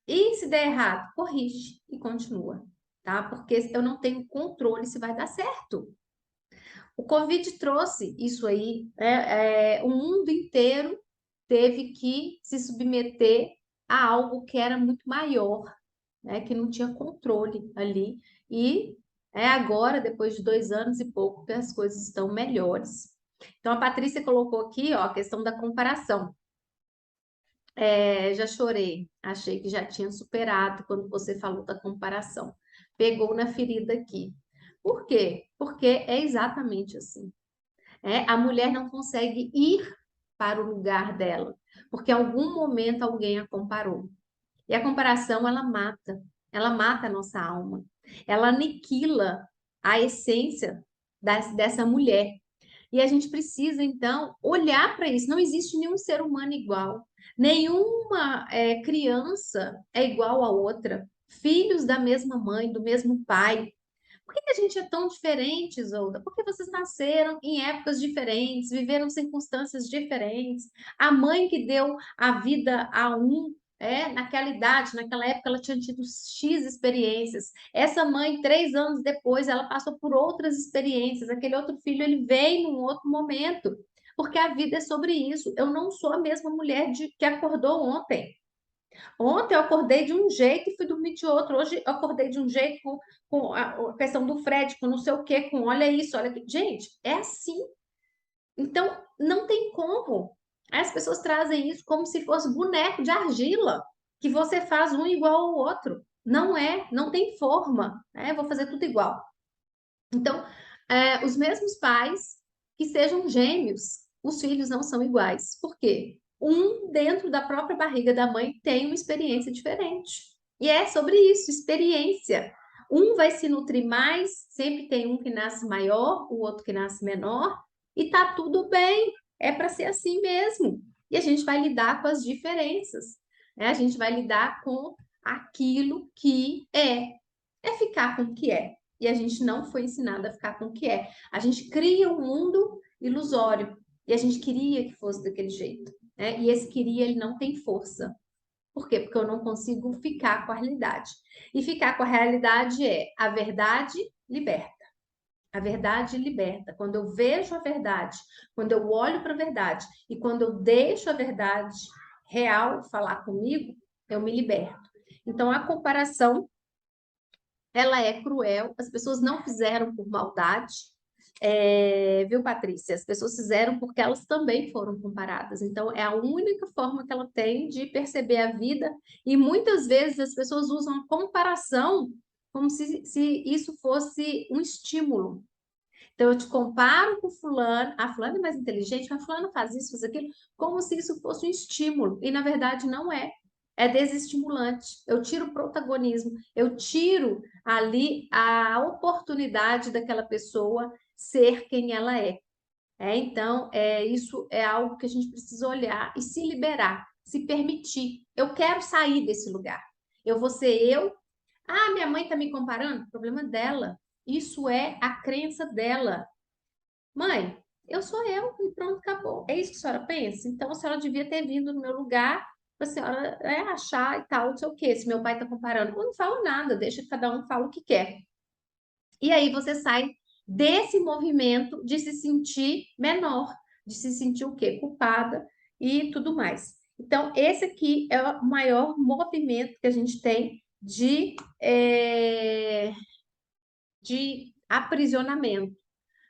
E se der errado, corrige e continua, tá? Porque eu não tenho controle se vai dar certo. O Covid trouxe isso aí, né? O mundo inteiro teve que se submeter a algo que era muito maior, né? Que não tinha controle ali. E é agora, depois de 2 anos e pouco, que as coisas estão melhores. Então, a Patrícia colocou aqui, ó, a questão da comparação. Já chorei, achei que já tinha superado quando você falou da comparação. Pegou na ferida aqui. Por quê? Porque é exatamente assim. A mulher não consegue ir para o lugar dela, porque em algum momento alguém a comparou. E a comparação, ela mata a nossa alma, ela aniquila a essência dessa mulher. E a gente precisa, então, olhar para isso. Não existe nenhum ser humano igual, nenhuma criança é igual a outra, filhos da mesma mãe, do mesmo pai. Por que que a gente é tão diferente, Isolda? Porque vocês nasceram em épocas diferentes, viveram circunstâncias diferentes. A mãe que deu a vida a um, naquela idade, naquela época, ela tinha tido X experiências. Essa mãe, 3 anos depois, ela passou por outras experiências. Aquele outro filho, ele vem num outro momento. Porque a vida é sobre isso. Eu não sou a mesma mulher que acordou ontem. Ontem eu acordei de um jeito e fui dormir de outro. Hoje eu acordei de um jeito com a questão do Fred, com não sei o quê, com olha isso, olha aqui. Gente, é assim. Então, não tem como. As pessoas trazem isso como se fosse boneco de argila, que você faz um igual ao outro. Não é, não tem forma. Vou fazer tudo igual. Então, os mesmos pais que sejam gêmeos, os filhos não são iguais. Por quê? Um dentro da própria barriga da mãe tem uma experiência diferente. E é sobre isso, experiência. Um vai se nutrir mais, sempre tem um que nasce maior, o outro que nasce menor, e tá tudo bem. É para ser assim mesmo. E a gente vai lidar com as diferenças. A gente vai lidar com aquilo que é. É ficar com o que é. E a gente não foi ensinado a ficar com o que é. A gente cria um mundo ilusório e a gente queria que fosse daquele jeito, né? E esse queria, ele não tem força. Por quê? Porque eu não consigo ficar com a realidade. E ficar com a realidade é a verdade liberta. A verdade liberta. Quando eu vejo a verdade, quando eu olho para a verdade e quando eu deixo a verdade real falar comigo, eu me liberto. Então, a comparação ela é cruel, as pessoas não fizeram por maldade, viu, Patrícia? As pessoas fizeram porque elas também foram comparadas. Então, é a única forma que ela tem de perceber a vida, e muitas vezes as pessoas usam a comparação como se isso fosse um estímulo. Então, eu te comparo com fulano, a fulana é mais inteligente, mas fulano faz isso, faz aquilo, como se isso fosse um estímulo, e na verdade não é. É desestimulante. Eu tiro o protagonismo, eu tiro ali a oportunidade daquela pessoa ser quem ela é. Então, isso é algo que a gente precisa olhar e se liberar, se permitir. Eu quero sair desse lugar. Eu vou ser eu. Ah, minha mãe está me comparando? Problema dela. Isso é a crença dela. Mãe, eu sou eu e pronto, acabou. É isso que a senhora pensa? Então a senhora devia ter vindo no meu lugar para a senhora achar e tal, não sei o quê. Se meu pai está comparando, eu não falo nada, deixa que cada um fala o que quer. E aí você sai desse movimento de se sentir menor, de se sentir o quê? Culpada e tudo mais. Então, esse aqui é o maior movimento que a gente tem de aprisionamento.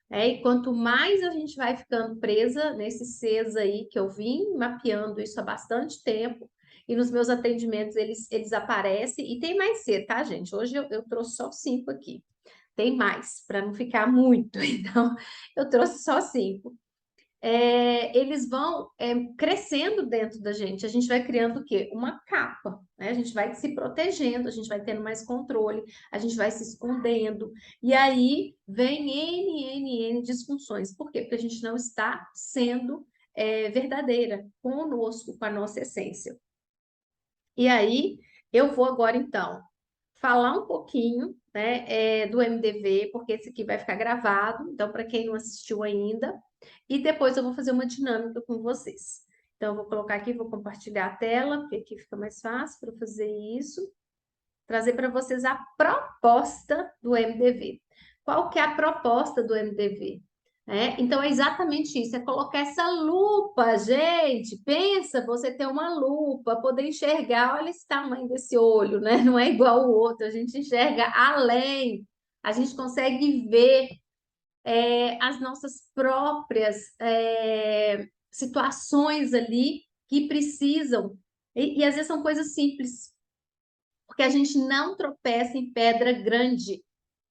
E quanto mais a gente vai ficando presa nesses Cs aí, que eu vim mapeando isso há bastante tempo, e nos meus atendimentos eles aparecem, e tem mais C, tá, gente? Hoje eu trouxe só 5 aqui. Tem mais, para não ficar muito, então eu trouxe só 5. Eles vão crescendo dentro da gente. A gente vai criando o quê? Uma capa, né? A gente vai se protegendo, a gente vai tendo mais controle, a gente vai se escondendo. E aí vem N disfunções. Por quê? Porque a gente não está sendo verdadeira conosco, com a nossa essência. E aí eu vou agora, então, falar um pouquinho, né, do MDV, porque esse aqui vai ficar gravado, então, para quem não assistiu ainda, e depois eu vou fazer uma dinâmica com vocês. Então, eu vou colocar aqui, vou compartilhar a tela, porque aqui fica mais fácil para fazer isso, trazer para vocês a proposta do MDV. Qual que é a proposta do MDV? Então, é exatamente isso, é colocar essa lupa, gente. Pensa você ter uma lupa, poder enxergar, olha esse tamanho desse olho, né? Não é igual o outro, a gente enxerga além, a gente consegue ver as nossas próprias situações ali que precisam, e às vezes são coisas simples, porque a gente não tropeça em pedra grande,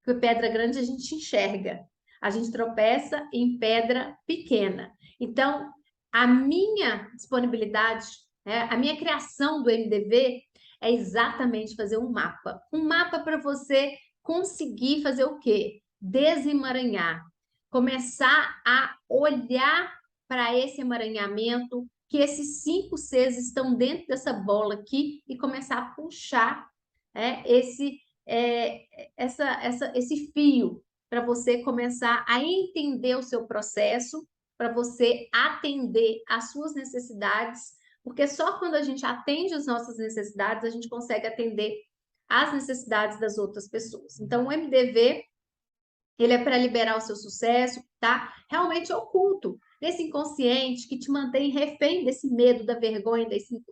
porque pedra grande a gente enxerga, a gente tropeça em pedra pequena. Então, a minha disponibilidade, a minha criação do MDV é exatamente fazer um mapa. Um mapa para você conseguir fazer o quê? Desemaranhar. Começar a olhar para esse emaranhamento, que esses 5 Cs estão dentro dessa bola aqui, e começar a puxar esse esse fio para você começar a entender o seu processo, para você atender às suas necessidades, porque só quando a gente atende as nossas necessidades, a gente consegue atender às necessidades das outras pessoas. Então, o MDV, ele é para liberar o seu sucesso, tá? Realmente oculto, nesse inconsciente que te mantém refém desse medo, da vergonha,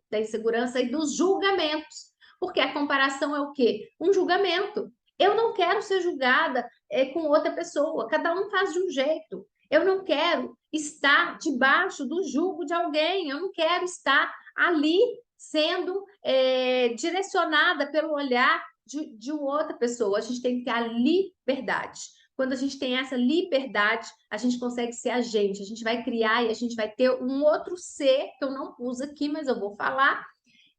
da insegurança e dos julgamentos. Porque a comparação é o quê? Um julgamento. Eu não quero ser julgada com outra pessoa, cada um faz de um jeito. Eu não quero estar debaixo do jugo de alguém, eu não quero estar ali sendo direcionada pelo olhar de outra pessoa. A gente tem que ter a liberdade. Quando a gente tem essa liberdade, a gente consegue ser a gente vai criar e a gente vai ter um outro ser, que eu não uso aqui, mas eu vou falar,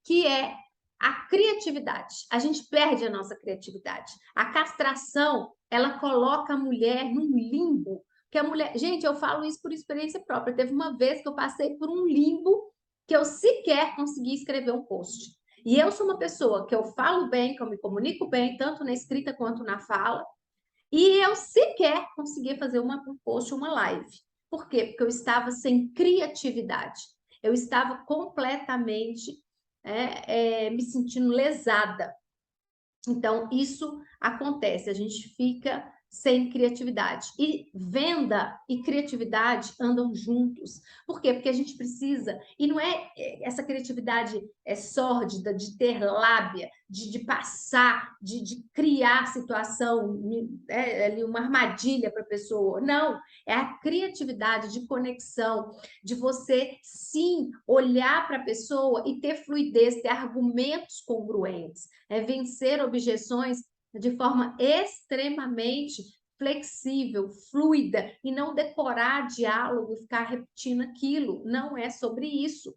que é a criatividade. A gente perde a nossa criatividade. A castração, ela coloca a mulher num limbo, que a mulher... Gente, eu falo isso por experiência própria. Teve uma vez que eu passei por um limbo que eu sequer consegui escrever um post. E eu sou uma pessoa que eu falo bem, que eu me comunico bem, tanto na escrita quanto na fala, e eu sequer conseguia fazer um post, uma live. Por quê? Porque eu estava sem criatividade. Eu estava completamente me sentindo lesada. Então, isso acontece. A gente fica sem criatividade. E venda e criatividade andam juntos. Por quê? Porque a gente precisa, e não é essa criatividade sórdida, de ter lábia, de passar, de criar situação, ali uma armadilha para a pessoa. Não, é a criatividade de conexão, de você sim olhar para a pessoa e ter fluidez, ter argumentos congruentes, vencer objeções de forma extremamente flexível, fluida, e não decorar diálogo, ficar repetindo aquilo. Não é sobre isso.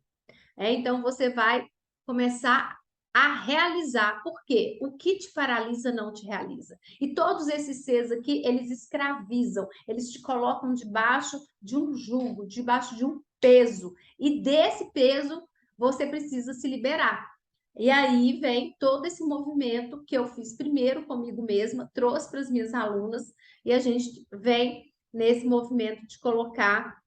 Então, você vai começar a realizar. Por quê? O que te paralisa não te realiza. E todos esses seres aqui, eles escravizam, eles te colocam debaixo de um jugo, debaixo de um peso. E desse peso, você precisa se liberar. E aí vem todo esse movimento que eu fiz primeiro comigo mesma, trouxe para as minhas alunas, e a gente vem nesse movimento de colocar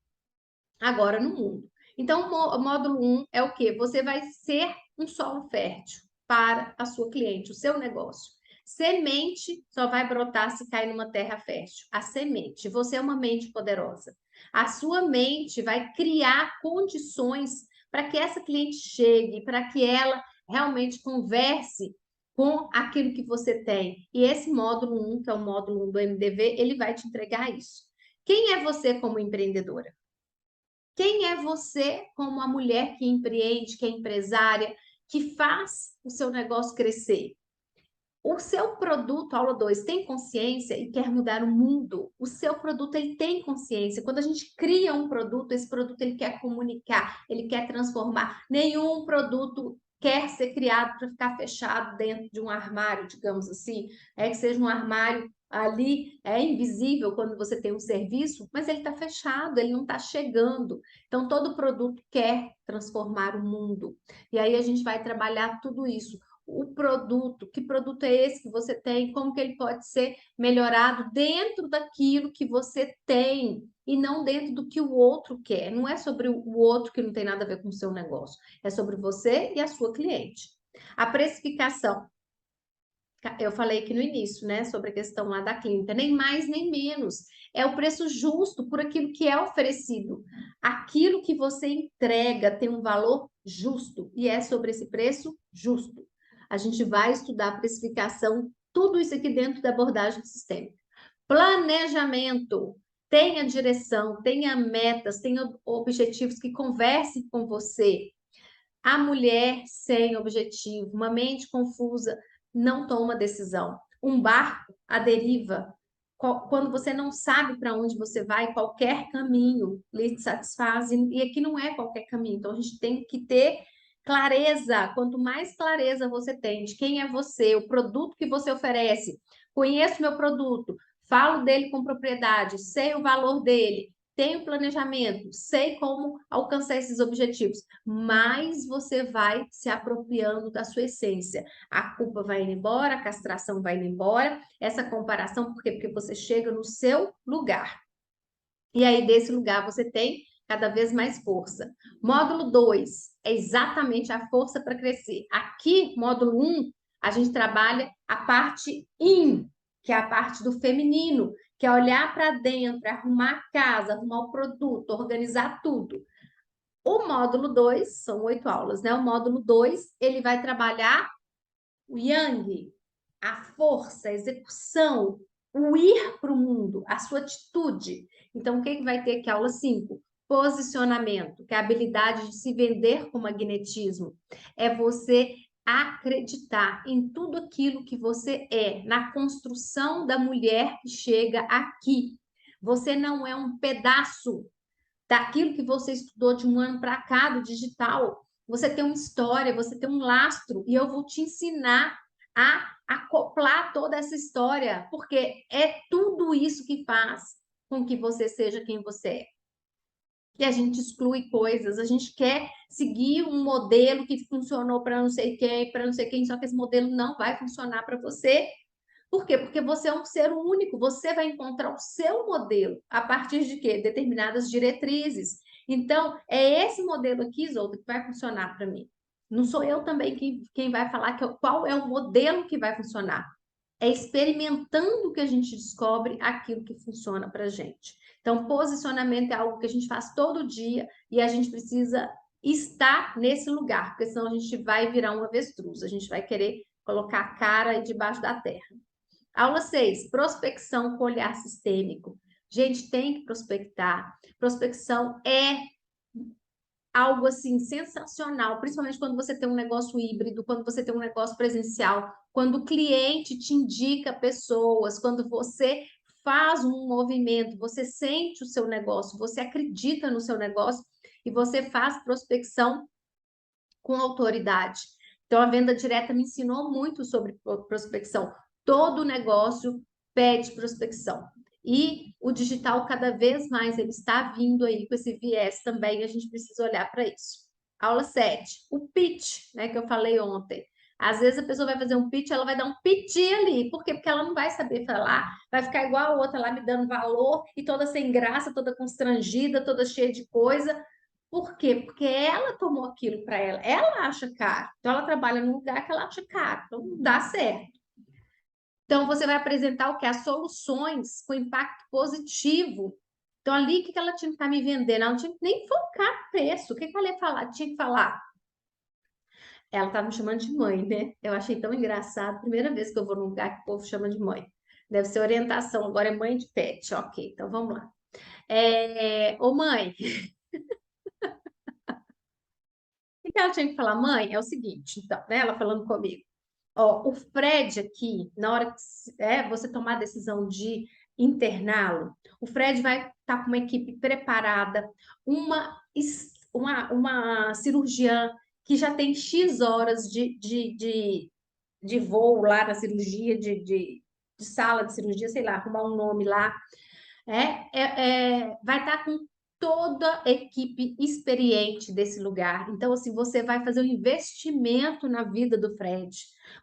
agora no mundo. Então, o módulo 1 é o quê? Você vai ser um solo fértil para a sua cliente, o seu negócio. Semente só vai brotar se cair numa terra fértil. A semente. Você é uma mente poderosa. A sua mente vai criar condições para que essa cliente chegue, para que ela realmente converse com aquilo que você tem. E esse módulo 1, que é o módulo 1 do MDV, ele vai te entregar isso. Quem é você como empreendedora? Quem é você como a mulher que empreende, que é empresária, que faz o seu negócio crescer? O seu produto, aula 2, tem consciência e quer mudar o mundo. O seu produto, ele tem consciência. Quando a gente cria um produto, esse produto ele quer comunicar, ele quer transformar. Nenhum produto quer ser criado para ficar fechado dentro de um armário, digamos assim. É que seja um armário ali, é invisível quando você tem um serviço, mas ele está fechado, ele não está chegando. Então, todo produto quer transformar o mundo. E aí a gente vai trabalhar tudo isso. O produto, que produto é esse que você tem, como que ele pode ser melhorado dentro daquilo que você tem e não dentro do que o outro quer. Não é sobre o outro que não tem nada a ver com o seu negócio, é sobre você e a sua cliente. A precificação, eu falei aqui no início, né, sobre a questão lá da clínica, nem mais nem menos. É o preço justo por aquilo que é oferecido. Aquilo que você entrega tem um valor justo e é sobre esse preço justo. A gente vai estudar a precificação, tudo isso aqui dentro da abordagem sistêmica. Planejamento. Tenha direção, tenha metas, tenha objetivos que conversem com você. A mulher sem objetivo, uma mente confusa, não toma decisão. Um barco à deriva, quando você não sabe para onde você vai, qualquer caminho lhe satisfaz, e aqui não é qualquer caminho, então a gente tem que ter clareza. Quanto mais clareza você tem de quem é você, o produto que você oferece, conheço meu produto, falo dele com propriedade, sei o valor dele, tenho planejamento, sei como alcançar esses objetivos, mais você vai se apropriando da sua essência. A culpa vai indo embora, a castração vai indo embora, essa comparação, por quê? Porque você chega no seu lugar. E aí, desse lugar, você tem cada vez mais força. Módulo 2 é exatamente a força para crescer. Aqui, módulo 1, a gente trabalha a parte yin, que é a parte do feminino, que é olhar para dentro, arrumar a casa, arrumar o produto, organizar tudo. O módulo 2, são 8 aulas, né? O módulo 2, ele vai trabalhar o yang, a força, a execução, o ir para o mundo, a sua atitude. Então, o que vai ter aqui? Aula 5. Posicionamento, que é a habilidade de se vender com magnetismo. É você acreditar em tudo aquilo que você é, na construção da mulher que chega aqui. Você não é um pedaço daquilo que você estudou de um ano para cá, do digital. Você tem uma história, você tem um lastro, e eu vou te ensinar a acoplar toda essa história, porque é tudo isso que faz com que você seja quem você é. E a gente exclui coisas, a gente quer seguir um modelo que funcionou para não sei quem, para não sei quem, só que esse modelo não vai funcionar para você. Por quê? Porque você é um ser único, você vai encontrar o seu modelo a partir de quê? Determinadas diretrizes. Então, é esse modelo aqui, Isolda, que vai funcionar para mim. Não sou eu também quem vai falar qual é o modelo que vai funcionar. é experimentando que a gente descobre aquilo que funciona para a gente. Então, posicionamento é algo que a gente faz todo dia e a gente precisa estar nesse lugar, porque senão a gente vai virar um avestruz, a gente vai querer colocar a cara aí debaixo da terra. Aula 6, prospecção com olhar sistêmico. Gente, tem que prospectar. Prospecção é algo assim sensacional, principalmente quando você tem um negócio híbrido, quando você tem um negócio presencial, quando o cliente te indica pessoas, quando você faz um movimento, você sente o seu negócio, você acredita no seu negócio e você faz prospecção com autoridade. Então, a venda direta me ensinou muito sobre prospecção. Todo negócio pede prospecção. E o digital, cada vez mais, ele está vindo aí com esse viés também, a gente precisa olhar para isso. Aula 7, o pitch, né, que eu falei ontem. Às vezes a pessoa vai fazer um pitch, ela vai dar um piti ali. Por quê? Porque ela não vai saber falar, vai ficar igual a outra lá me dando valor e toda sem graça, toda constrangida, toda cheia de coisa. Por quê? Porque ela tomou aquilo para ela. Ela acha caro. Então, ela trabalha num lugar que ela acha caro. Então, não dá certo. Então, você vai apresentar o que? As soluções com impacto positivo. Então, ali, o que ela tinha que estar me vendendo? Ela não tinha que nem focar no preço. O que ela ia falar? Tinha que falar. Ela estava me chamando de mãe, né? Eu achei tão engraçado. Primeira vez que eu vou num lugar que o povo chama de mãe. Deve ser orientação. Agora é mãe de pet. Ok, então vamos lá. Ô, mãe, o que ela tinha que falar? Mãe, é o seguinte, então, né? Ela falando comigo. Ó, o Fred aqui, na hora que você tomar a decisão de interná-lo, o Fred vai estar com uma equipe preparada, uma cirurgiã que já tem X horas de voo lá na cirurgia, de sala de cirurgia, sei lá, arrumar um nome lá, vai estar com toda a equipe experiente desse lugar. Então, assim, você vai fazer um investimento na vida do Fred.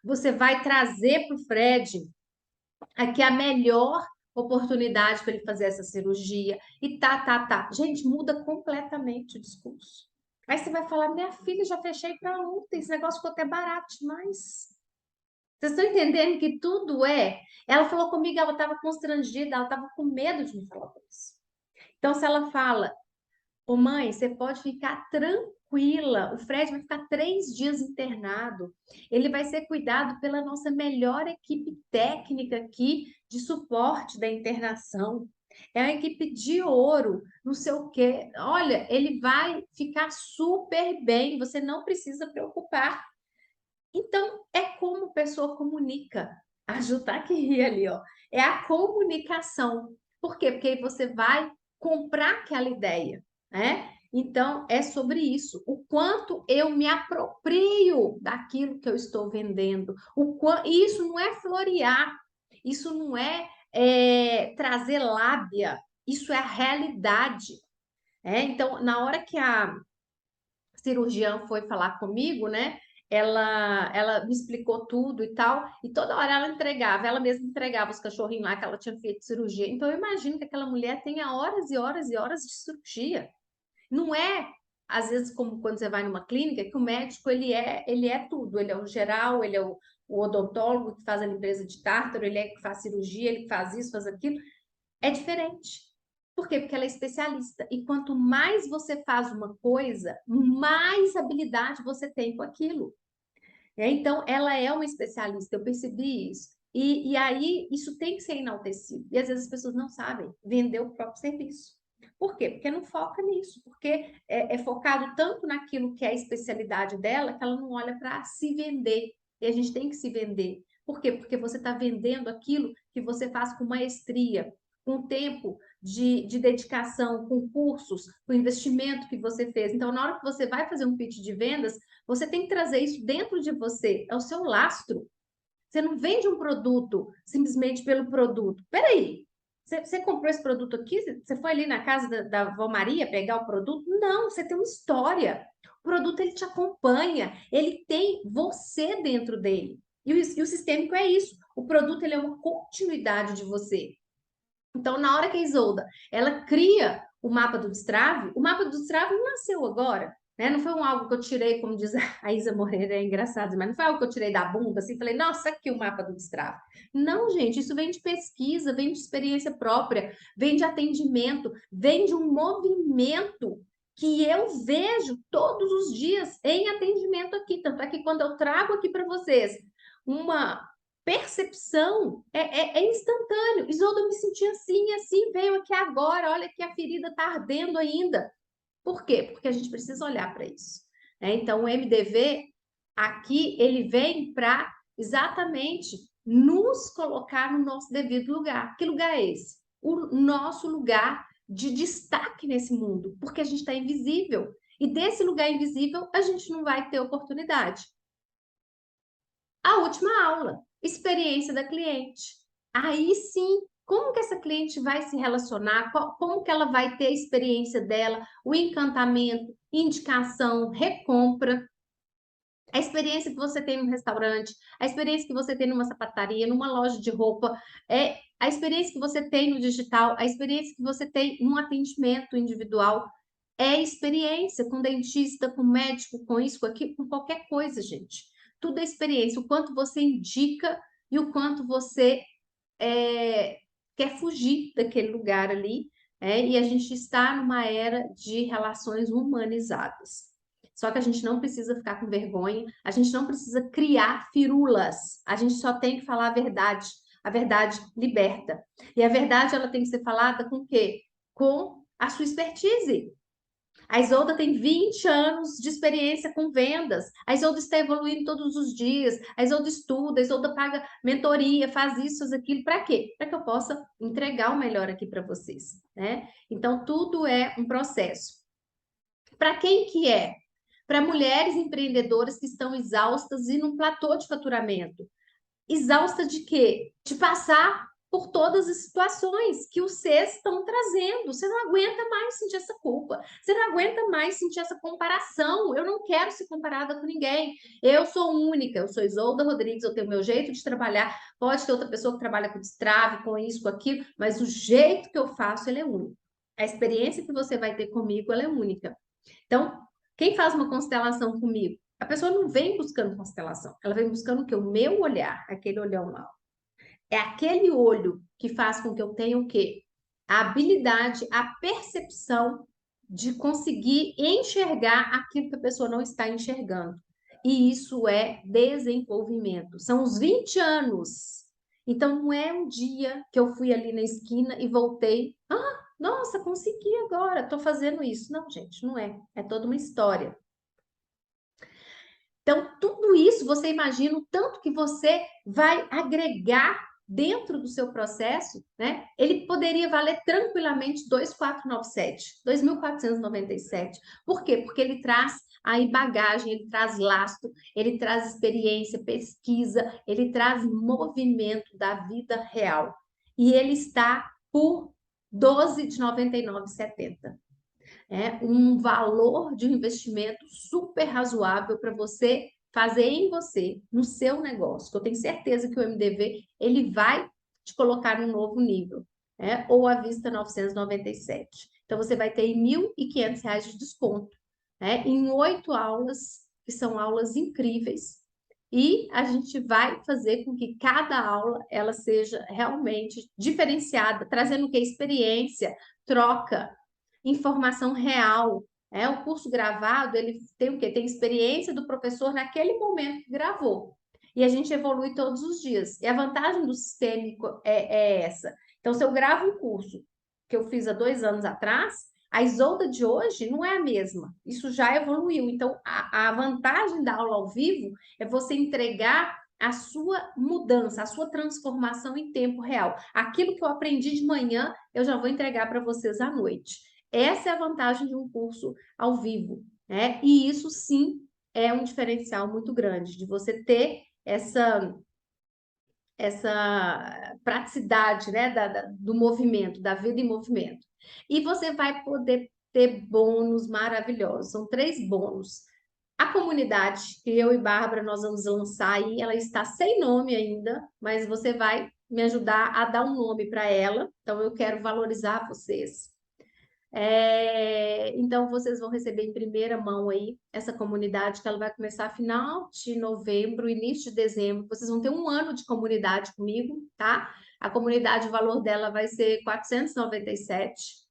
Você vai trazer para o Fred aqui a melhor oportunidade para ele fazer essa cirurgia. E tá. Gente, muda completamente o discurso. Aí você vai falar, minha filha, já fechei para ontem, esse negócio ficou até barato demais. Vocês estão entendendo que tudo é? Ela falou comigo, ela estava constrangida, ela estava com medo de me falar isso. Então, se ela fala, ô mãe, você pode ficar tranquila, o Fred vai ficar 3 dias internado, ele vai ser cuidado pela nossa melhor equipe técnica aqui de suporte da internação. É uma equipe de ouro, não sei o quê. Olha, ele vai ficar super bem, você não precisa preocupar. Então, é como a pessoa comunica. A Ju tá que ri ali, ó. É a comunicação. Por quê? Porque aí você vai comprar aquela ideia, né? Então, é sobre isso. O quanto eu me aproprio daquilo que eu estou vendendo. E isso não é florear. Isso não é trazer lábia. Isso é a realidade. Então, na hora que a cirurgiã foi falar comigo, né? Ela me explicou tudo e tal, e toda hora ela mesma entregava os cachorrinhos lá que ela tinha feito cirurgia. Então eu imagino que aquela mulher tenha horas e horas e horas de cirurgia. Não é, às vezes, como quando você vai numa clínica, que o médico ele é tudo, ele é o geral, ele é o odontólogo que faz a limpeza de tártaro, ele é que faz cirurgia, ele que faz isso, faz aquilo. É diferente. Por quê? Porque ela é especialista. E quanto mais você faz uma coisa, mais habilidade você tem com aquilo. Então, ela é uma especialista, eu percebi isso. E aí, isso tem que ser enaltecido. E às vezes as pessoas não sabem vender o próprio serviço. Por quê? Porque não foca nisso, porque é focado tanto naquilo que é a especialidade dela, que ela não olha para se vender. E a gente tem que se vender. Por quê? Porque você está vendendo aquilo que você faz com maestria, com tempo de dedicação, com cursos, com investimento que você fez. Então, na hora que você vai fazer um pitch de vendas, você tem que trazer isso dentro de você, é o seu lastro. Você não vende um produto simplesmente pelo produto. Peraí, você comprou esse produto aqui? Você foi ali na casa da Vó Maria pegar o produto? Não, você tem uma história. O produto, ele te acompanha, ele tem você dentro dele. E o sistêmico é isso. O produto, ele é uma continuidade de você. Então, na hora que a Isolda, ela cria o mapa do destrave não nasceu agora. né? Não foi algo que eu tirei, como diz a Isa Moreira, é engraçado, mas não foi algo que eu tirei da bunda, assim, falei, nossa, aqui o mapa do Strava. Não, gente, isso vem de pesquisa, vem de experiência própria, vem de atendimento, vem de um movimento que eu vejo todos os dias em atendimento aqui. Tanto é que quando eu trago aqui para vocês uma percepção, é instantâneo. Isolda, eu me senti assim, assim, veio aqui agora, olha que a ferida está ardendo ainda. Por quê? Porque a gente precisa olhar para isso, né? Então, o MDV aqui, ele vem para exatamente nos colocar no nosso devido lugar. Que lugar é esse? O nosso lugar de destaque nesse mundo, porque a gente está invisível. E desse lugar invisível, a gente não vai ter oportunidade. A última aula, experiência da cliente. Aí sim, como que essa cliente vai se relacionar? Como que ela vai ter a experiência dela, o encantamento, indicação, recompra, a experiência que você tem no restaurante, a experiência que você tem numa sapataria, numa loja de roupa, a experiência que você tem no digital, a experiência que você tem num atendimento individual. É experiência com dentista, com médico, com isso, com aquilo, com qualquer coisa, gente. Tudo é experiência, o quanto você indica e o quanto você quer fugir daquele lugar ali, e a gente está numa era de relações humanizadas. Só que a gente não precisa ficar com vergonha, a gente não precisa criar firulas, a gente só tem que falar a verdade. A verdade liberta. E a verdade ela tem que ser falada com o quê? Com a sua expertise. A Isolda tem 20 anos de experiência com vendas. A Isolda está evoluindo todos os dias. A Isolda estuda, a Isolda paga mentoria, faz isso, faz aquilo. Para quê? Para que eu possa entregar o melhor aqui para vocês, né? Então, tudo é um processo. Para quem que é? Para mulheres empreendedoras que estão exaustas e num platô de faturamento. Exausta de quê? De passar por todas as situações que os Cs estão trazendo. Você não aguenta mais sentir essa culpa. Você não aguenta mais sentir essa comparação. Eu não quero ser comparada com ninguém. Eu sou única. Eu sou Isolda Rodrigues. Eu tenho o meu jeito de trabalhar. Pode ter outra pessoa que trabalha com destrave, com isso, com aquilo. Mas o jeito que eu faço, ele é único. A experiência que você vai ter comigo, ela é única. Então, quem faz uma constelação comigo? A pessoa não vem buscando constelação, ela vem buscando o que? O meu olhar, aquele olhão lá. É aquele olho que faz com que eu tenha o quê? A habilidade, a percepção de conseguir enxergar aquilo que a pessoa não está enxergando. E isso é desenvolvimento. São os 20 anos. Então, não é um dia que eu fui ali na esquina e voltei. Ah, nossa, consegui agora, estou fazendo isso. Não, gente, não é. É toda uma história. Então, tudo isso você imagina o tanto que você vai agregar dentro do seu processo, né? Ele poderia valer tranquilamente 2.497, 2.497. Por quê? Porque ele traz aí bagagem, ele traz lastro, ele traz experiência, pesquisa, ele traz movimento da vida real. E ele está por 12 de 99,70. É um valor de um investimento super razoável para você fazer em você, no seu negócio. Eu tenho certeza que o MDV ele vai te colocar num novo nível, ou à vista 997. Então você vai ter R$ 1.500 de desconto, em 8 aulas, que são aulas incríveis. E a gente vai fazer com que cada aula ela seja realmente diferenciada, trazendo o que? Experiência, troca, informação real. O curso gravado, ele tem o quê? Tem experiência do professor naquele momento que gravou. E a gente evolui todos os dias. E a vantagem do sistêmico é essa. Então, se eu gravo um curso que eu fiz há 2 anos atrás, a Isolda de hoje não é a mesma. Isso já evoluiu. Então, a vantagem da aula ao vivo é você entregar a sua mudança, a sua transformação em tempo real. Aquilo que eu aprendi de manhã, eu já vou entregar para vocês à noite. Essa é a vantagem de um curso ao vivo, né? E isso sim é um diferencial muito grande, de você ter essa praticidade, né, do movimento, da vida em movimento. E você vai poder ter bônus maravilhosos, são 3 bônus. A comunidade, que eu e Bárbara nós vamos lançar aí, ela está sem nome ainda, mas você vai me ajudar a dar um nome para ela, então eu quero valorizar vocês. Então, vocês vão receber em primeira mão aí essa comunidade, que ela vai começar final de novembro, início de dezembro. Vocês vão ter um ano de comunidade comigo, tá? A comunidade, o valor dela vai ser 497.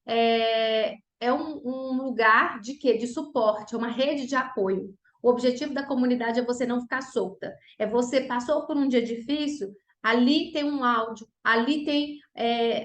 É um lugar de quê? De suporte, é uma rede de apoio. O objetivo da comunidade é você não ficar solta. É você passou por um dia difícil, ali tem um áudio, ali tem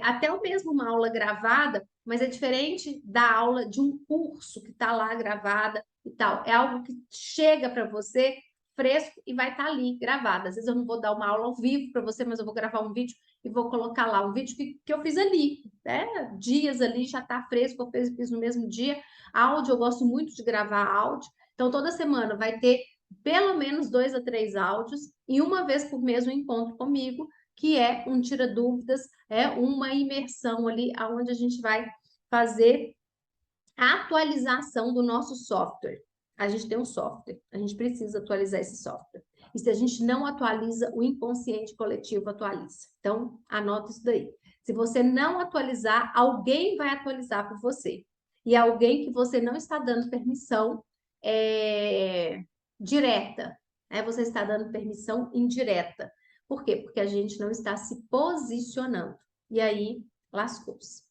até o mesmo uma aula gravada, mas é diferente da aula de um curso que está lá gravada e tal. É algo que chega para você fresco e vai estar ali gravado. Às vezes eu não vou dar uma aula ao vivo para você, mas eu vou gravar um vídeo e vou colocar lá um vídeo que eu fiz ali, né? Dias ali, já está fresco, eu fiz no mesmo dia. Áudio, eu gosto muito de gravar áudio. Então, toda semana vai ter pelo menos 2 a 3 áudios e uma vez por mês um encontro comigo, que é um tira dúvidas, é uma imersão ali, onde a gente vai fazer a atualização do nosso software. A gente tem um software, a gente precisa atualizar esse software. E se a gente não atualiza, o inconsciente coletivo atualiza. Então, anota isso daí. Se você não atualizar, alguém vai atualizar por você. E alguém que você não está dando permissão direta. Você está dando permissão indireta. Por quê? Porque a gente não está se posicionando. E aí, lascou-se.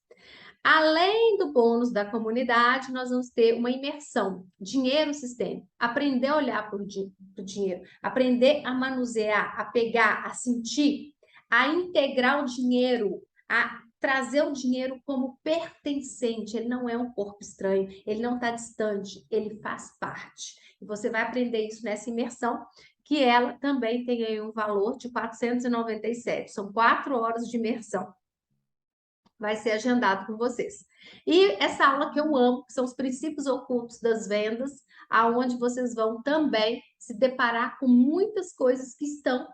Além do bônus da comunidade, nós vamos ter uma imersão, dinheiro sistêmico, aprender a olhar para o dinheiro, aprender a manusear, a pegar, a sentir, a integrar o dinheiro, a trazer o dinheiro como pertencente. Ele não é um corpo estranho, ele não está distante, ele faz parte. E você vai aprender isso nessa imersão, que ela também tem aí um valor de 497. São 4 horas de imersão. Vai ser agendado com vocês. E essa aula que eu amo, que são os princípios ocultos das vendas, aonde vocês vão também se deparar com muitas coisas que estão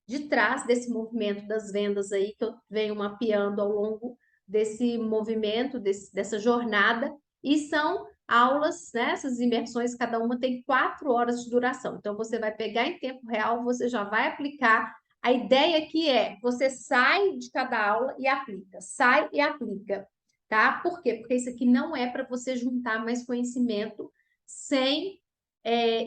de trás desse movimento das vendas aí, que eu venho mapeando ao longo desse movimento, dessa jornada, e são aulas, né? Essas imersões, cada uma tem 4 horas de duração. Então, você vai pegar em tempo real, você já vai aplicar. A ideia aqui é, você sai de cada aula e aplica, sai e aplica, tá? Por quê? Porque isso aqui não é para você juntar mais conhecimento sem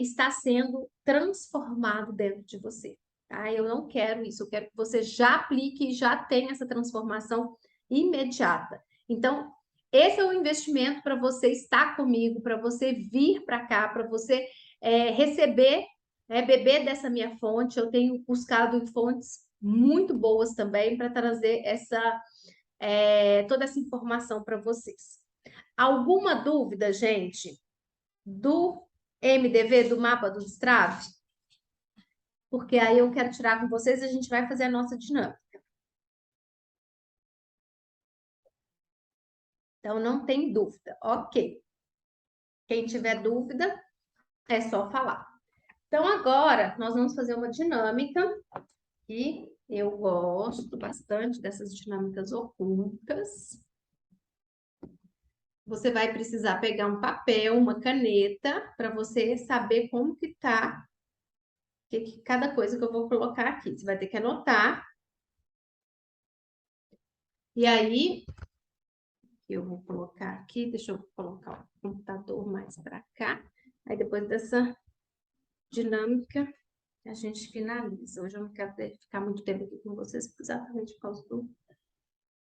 estar sendo transformado dentro de você. Tá? Eu não quero isso, eu quero que você já aplique e já tenha essa transformação imediata. Então, esse é o investimento para você estar comigo, para você vir para cá, para você receber, beber dessa minha fonte. Eu tenho buscado em fontes muito boas também para trazer toda essa informação para vocês. Alguma dúvida, gente, do MDV, do mapa do Strava? Porque aí eu quero tirar com vocês e a gente vai fazer a nossa dinâmica. Então, não tem dúvida. Ok. Quem tiver dúvida, é só falar. Então, agora, nós vamos fazer uma dinâmica e eu gosto bastante dessas dinâmicas ocultas. Você vai precisar pegar um papel, uma caneta, para você saber como que tá cada coisa que eu vou colocar aqui. Você vai ter que anotar. E aí, eu vou colocar aqui, deixa eu colocar o computador mais para cá. Aí depois dessa dinâmica, a gente finaliza. Hoje eu não quero ficar muito tempo aqui com vocês, exatamente por causa do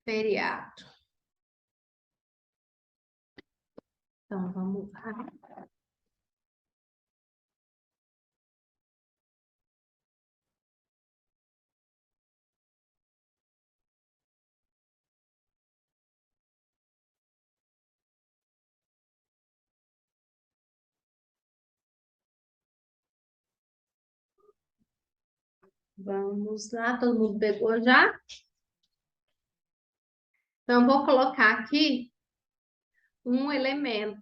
feriado. Então, vamos lá. Vamos lá, todo mundo pegou já? Então, eu vou colocar aqui um elemento.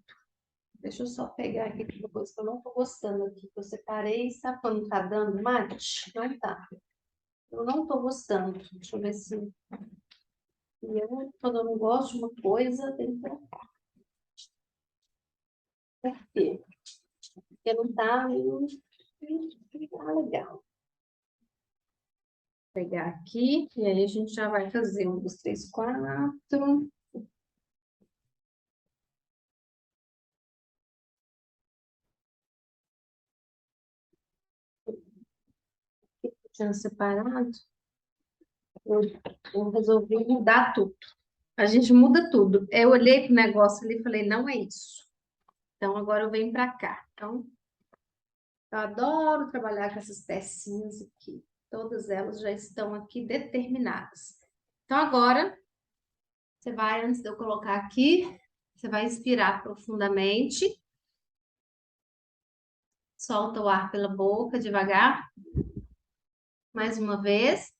Deixa eu só pegar aqui uma coisa que eu não tô gostando aqui, que eu separei. Sabe quando não tá dando mate? Não tá. Eu não tô gostando. Deixa eu ver se... quando eu não gosto de uma coisa, tem que trocar. Por quê? Porque não tá legal. Vou pegar aqui, e aí a gente já vai fazer 1, 2, 3, 4. tinha separado, eu resolvi mudar tudo. A gente muda tudo. Eu olhei pro negócio ali e falei, não é isso. Então, agora eu venho para cá. Então, eu adoro trabalhar com essas pecinhas aqui. Todas elas já estão aqui determinadas. Então, agora, você vai, antes de eu colocar aqui, você vai inspirar profundamente. Solta o ar pela boca devagar. Mais uma vez.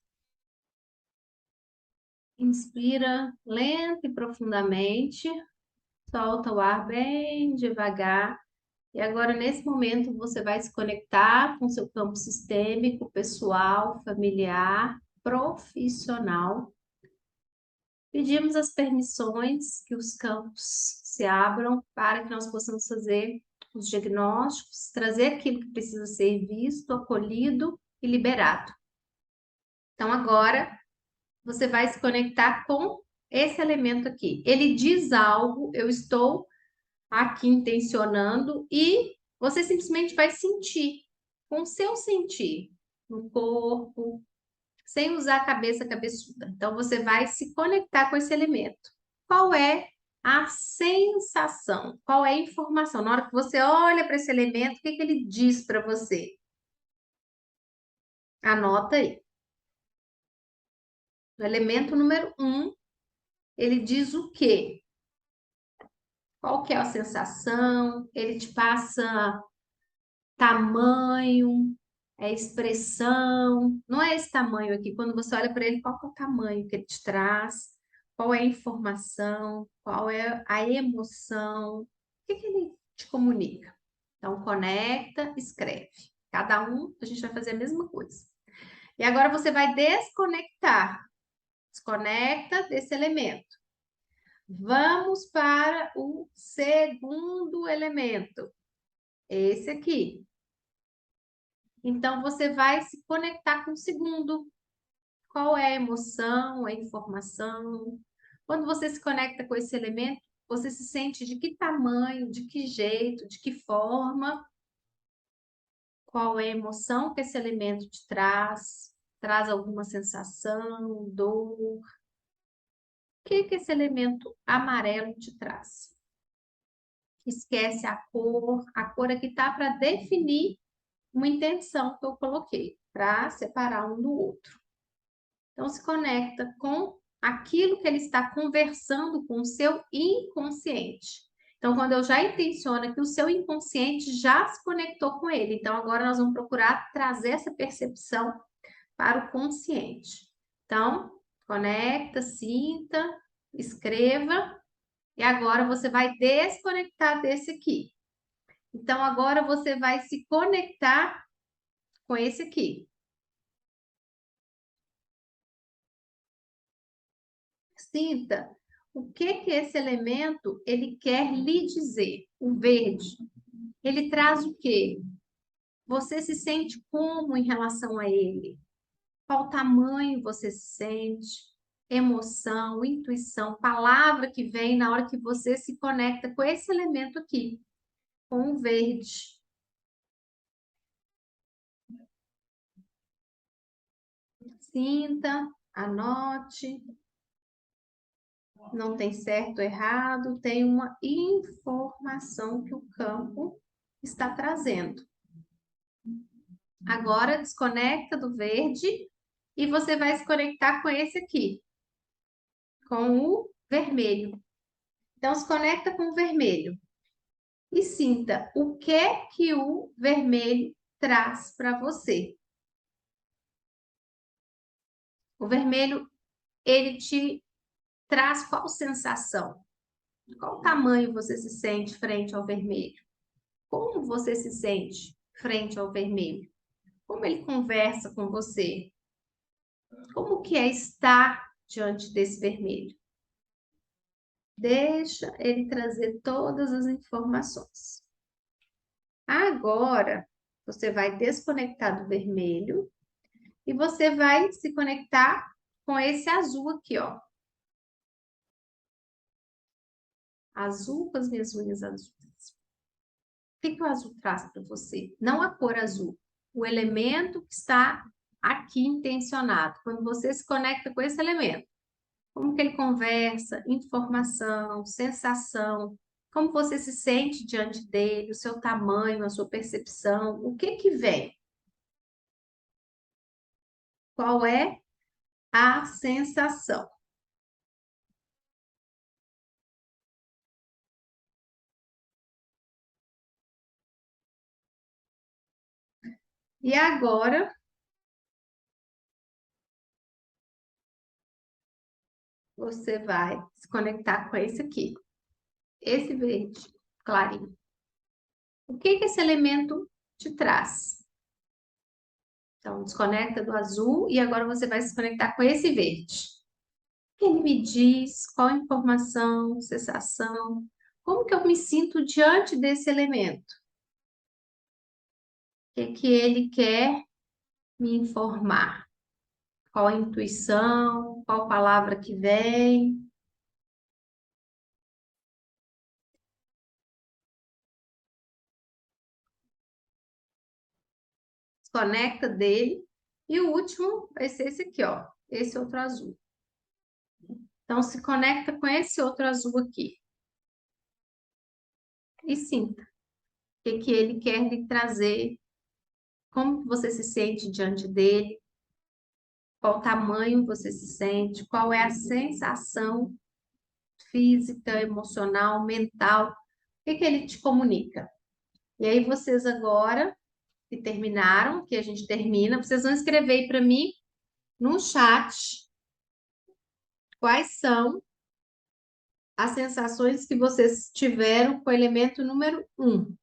Inspira lenta e profundamente. Solta o ar bem devagar. E agora, nesse momento, você vai se conectar com seu campo sistêmico, pessoal, familiar, profissional. Pedimos as permissões que os campos se abram para que nós possamos fazer os diagnósticos, trazer aquilo que precisa ser visto, acolhido e liberado. Então, agora, você vai se conectar com esse elemento aqui. Ele diz algo, eu estou aqui intencionando e você simplesmente vai sentir, com o seu sentir, no corpo, sem usar a cabeça cabeçuda. Então, você vai se conectar com esse elemento. Qual é a sensação? Qual é a informação? Na hora que você olha para esse elemento, o que que ele diz para você? Anota aí. O elemento número 1, ele diz o quê? Qual que é a sensação? Ele te passa tamanho, expressão. Não é esse tamanho aqui. Quando você olha para ele, qual que é o tamanho que ele te traz? Qual é a informação? Qual é a emoção? O que que ele te comunica? Então, conecta, escreve. Cada um, a gente vai fazer a mesma coisa. E agora você vai desconectar. Desconecta desse elemento. Vamos para o segundo elemento. Esse aqui. Então, você vai se conectar com o segundo. Qual é a emoção, a informação? Quando você se conecta com esse elemento, você se sente de que tamanho, de que jeito, de que forma? Qual é a emoção que esse elemento te traz? Traz alguma sensação, dor? O que que esse elemento amarelo te traz? Esquece a cor aqui está para definir uma intenção que eu coloquei, para separar um do outro. Então, se conecta com aquilo que ele está conversando com o seu inconsciente. Então, quando eu já intenciono que o seu inconsciente já se conectou com ele, então agora nós vamos procurar trazer essa percepção para o consciente. Então, conecta, sinta, escreva, e agora você vai desconectar desse aqui. Então, agora você vai se conectar com esse aqui. Sinta o que que esse elemento ele quer lhe dizer. O verde, ele traz o quê? Você se sente como em relação a ele? Qual tamanho você se sente? Emoção, intuição, palavra que vem na hora que você se conecta com esse elemento aqui, com o verde. Sinta, anote. Não tem certo ou errado, tem uma informação que o campo está trazendo. Agora, desconecta do verde e você vai se conectar com esse aqui, com o vermelho. Então, se conecta com o vermelho e sinta o que é que o vermelho traz para você. O vermelho, ele te traz qual sensação? Qual tamanho você se sente frente ao vermelho? Como você se sente frente ao vermelho? Como ele conversa com você? Como que é estar diante desse vermelho? Deixa ele trazer todas as informações. Agora, você vai desconectar do vermelho e você vai se conectar com esse azul aqui, ó. Azul com as minhas unhas azuis. O que que o azul traz para você? Não a cor azul, o elemento que está aqui intencionado, quando você se conecta com esse elemento. Como que ele conversa, informação, sensação, como você se sente diante dele, o seu tamanho, a sua percepção, o que que vem? Qual é a sensação? E agora você vai se conectar com esse aqui, esse verde clarinho. O que que esse elemento te traz? Então, desconecta do azul e agora você vai se conectar com esse verde. O que ele me diz? Qual a informação, sensação? Como que eu me sinto diante desse elemento? O que que ele quer me informar? Qual a intuição? Qual palavra que vem? Desconecta dele. E o último vai ser esse aqui, ó. Esse outro azul. Então, se conecta com esse outro azul aqui. E sinta o que ele quer lhe trazer, como você se sente diante dele, qual tamanho você se sente, qual é a sensação física, emocional, mental, o que ele te comunica. E aí vocês agora, que terminaram, que a gente termina, vocês vão escrever aí para mim no chat quais são as sensações que vocês tiveram com o elemento número 1.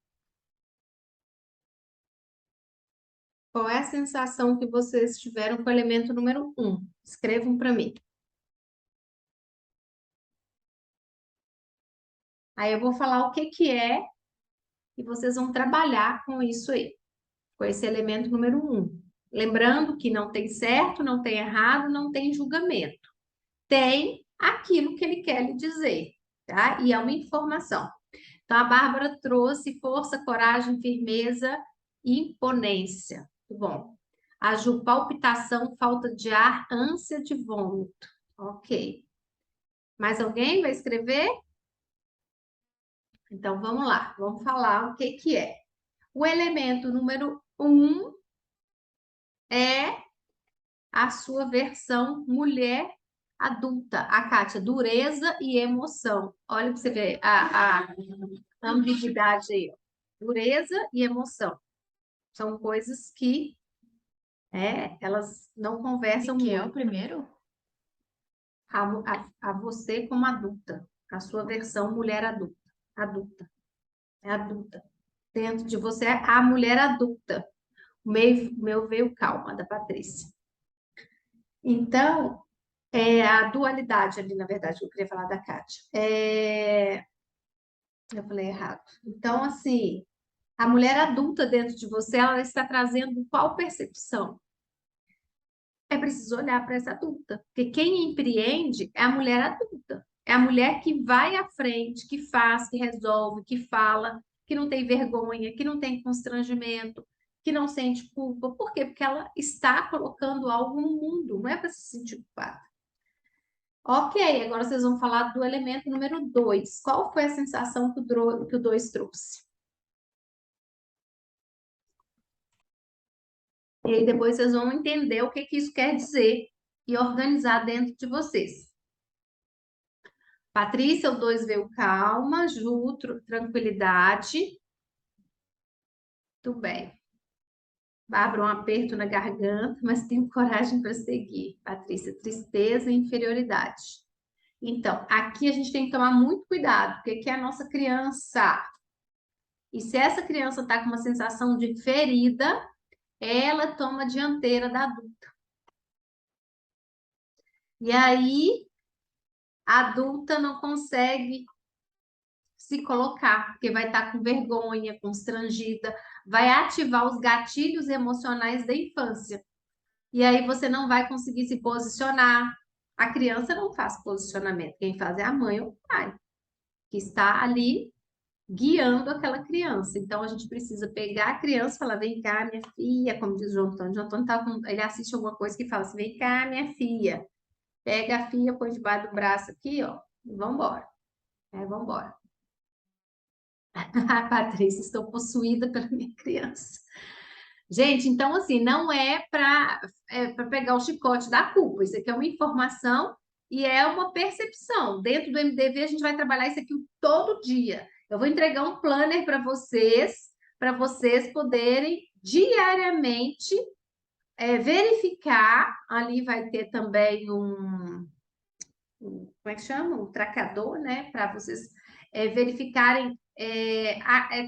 Qual é a sensação que vocês tiveram com o elemento número 1? Escrevam para mim. Aí eu vou falar o que que é e vocês vão trabalhar com isso aí, com esse elemento número 1. Lembrando que não tem certo, não tem errado, não tem julgamento. Tem aquilo que ele quer lhe dizer, tá? E é uma informação. Então, a Bárbara trouxe força, coragem, firmeza e imponência. Muito bom. A Ju, palpitação, falta de ar, ânsia de vômito. Ok. Mais alguém vai escrever? Então, vamos lá. Vamos falar o que que é. O elemento número 1 é a sua versão mulher adulta. A Kátia, dureza e emoção. Olha para você ver a ambiguidade aí. Ó. Dureza e emoção. São coisas que elas não conversam Que é muito. o primeiro? A você como adulta. A sua versão mulher adulta. Adulta. É adulta. Dentro de você é a mulher adulta. O meu veio calma, da Patrícia. Então, a dualidade ali, na verdade, eu queria falar da Kátia. Eu falei errado. Então, assim, a mulher adulta dentro de você, ela está trazendo qual percepção? É preciso olhar para essa adulta, porque quem empreende é a mulher adulta. É a mulher que vai à frente, que faz, que resolve, que fala, que não tem vergonha, que não tem constrangimento, que não sente culpa. Por quê? Porque ela está colocando algo no mundo, não é para se sentir culpada. Ok, agora vocês vão falar do elemento número 2. Qual foi a sensação que o 2 trouxe? E aí depois vocês vão entender o que que isso quer dizer e organizar dentro de vocês. Patrícia, o 2 veio calma, Ju, tranquilidade. Tudo bem. Bárbara, um aperto na garganta, mas tenho coragem para seguir. Patrícia, tristeza e inferioridade. Então, aqui a gente tem que tomar muito cuidado, porque aqui é a nossa criança. E se essa criança está com uma sensação de ferida, ela toma a dianteira da adulta. E aí, a adulta não consegue se colocar, porque vai estar com vergonha, constrangida, vai ativar os gatilhos emocionais da infância. E aí você não vai conseguir se posicionar. A criança não faz posicionamento, quem faz é a mãe ou o pai, que está ali guiando aquela criança. Então, a gente precisa pegar a criança e falar, vem cá, minha filha, como diz o João Antônio. O João Antônio ele assiste alguma coisa que fala assim, vem cá, minha filha. Pega a filha, põe debaixo do braço aqui, ó, e vambora. Vambora. Patrícia, estou possuída pela minha criança. Gente, então assim, não para pegar o chicote da culpa. Isso aqui é uma informação e é uma percepção. Dentro do MDV, a gente vai trabalhar isso aqui todo dia. Eu vou entregar um planner para vocês poderem diariamente verificar. Ali vai ter também como é que chama? Um tracador, né? Para vocês verificarem,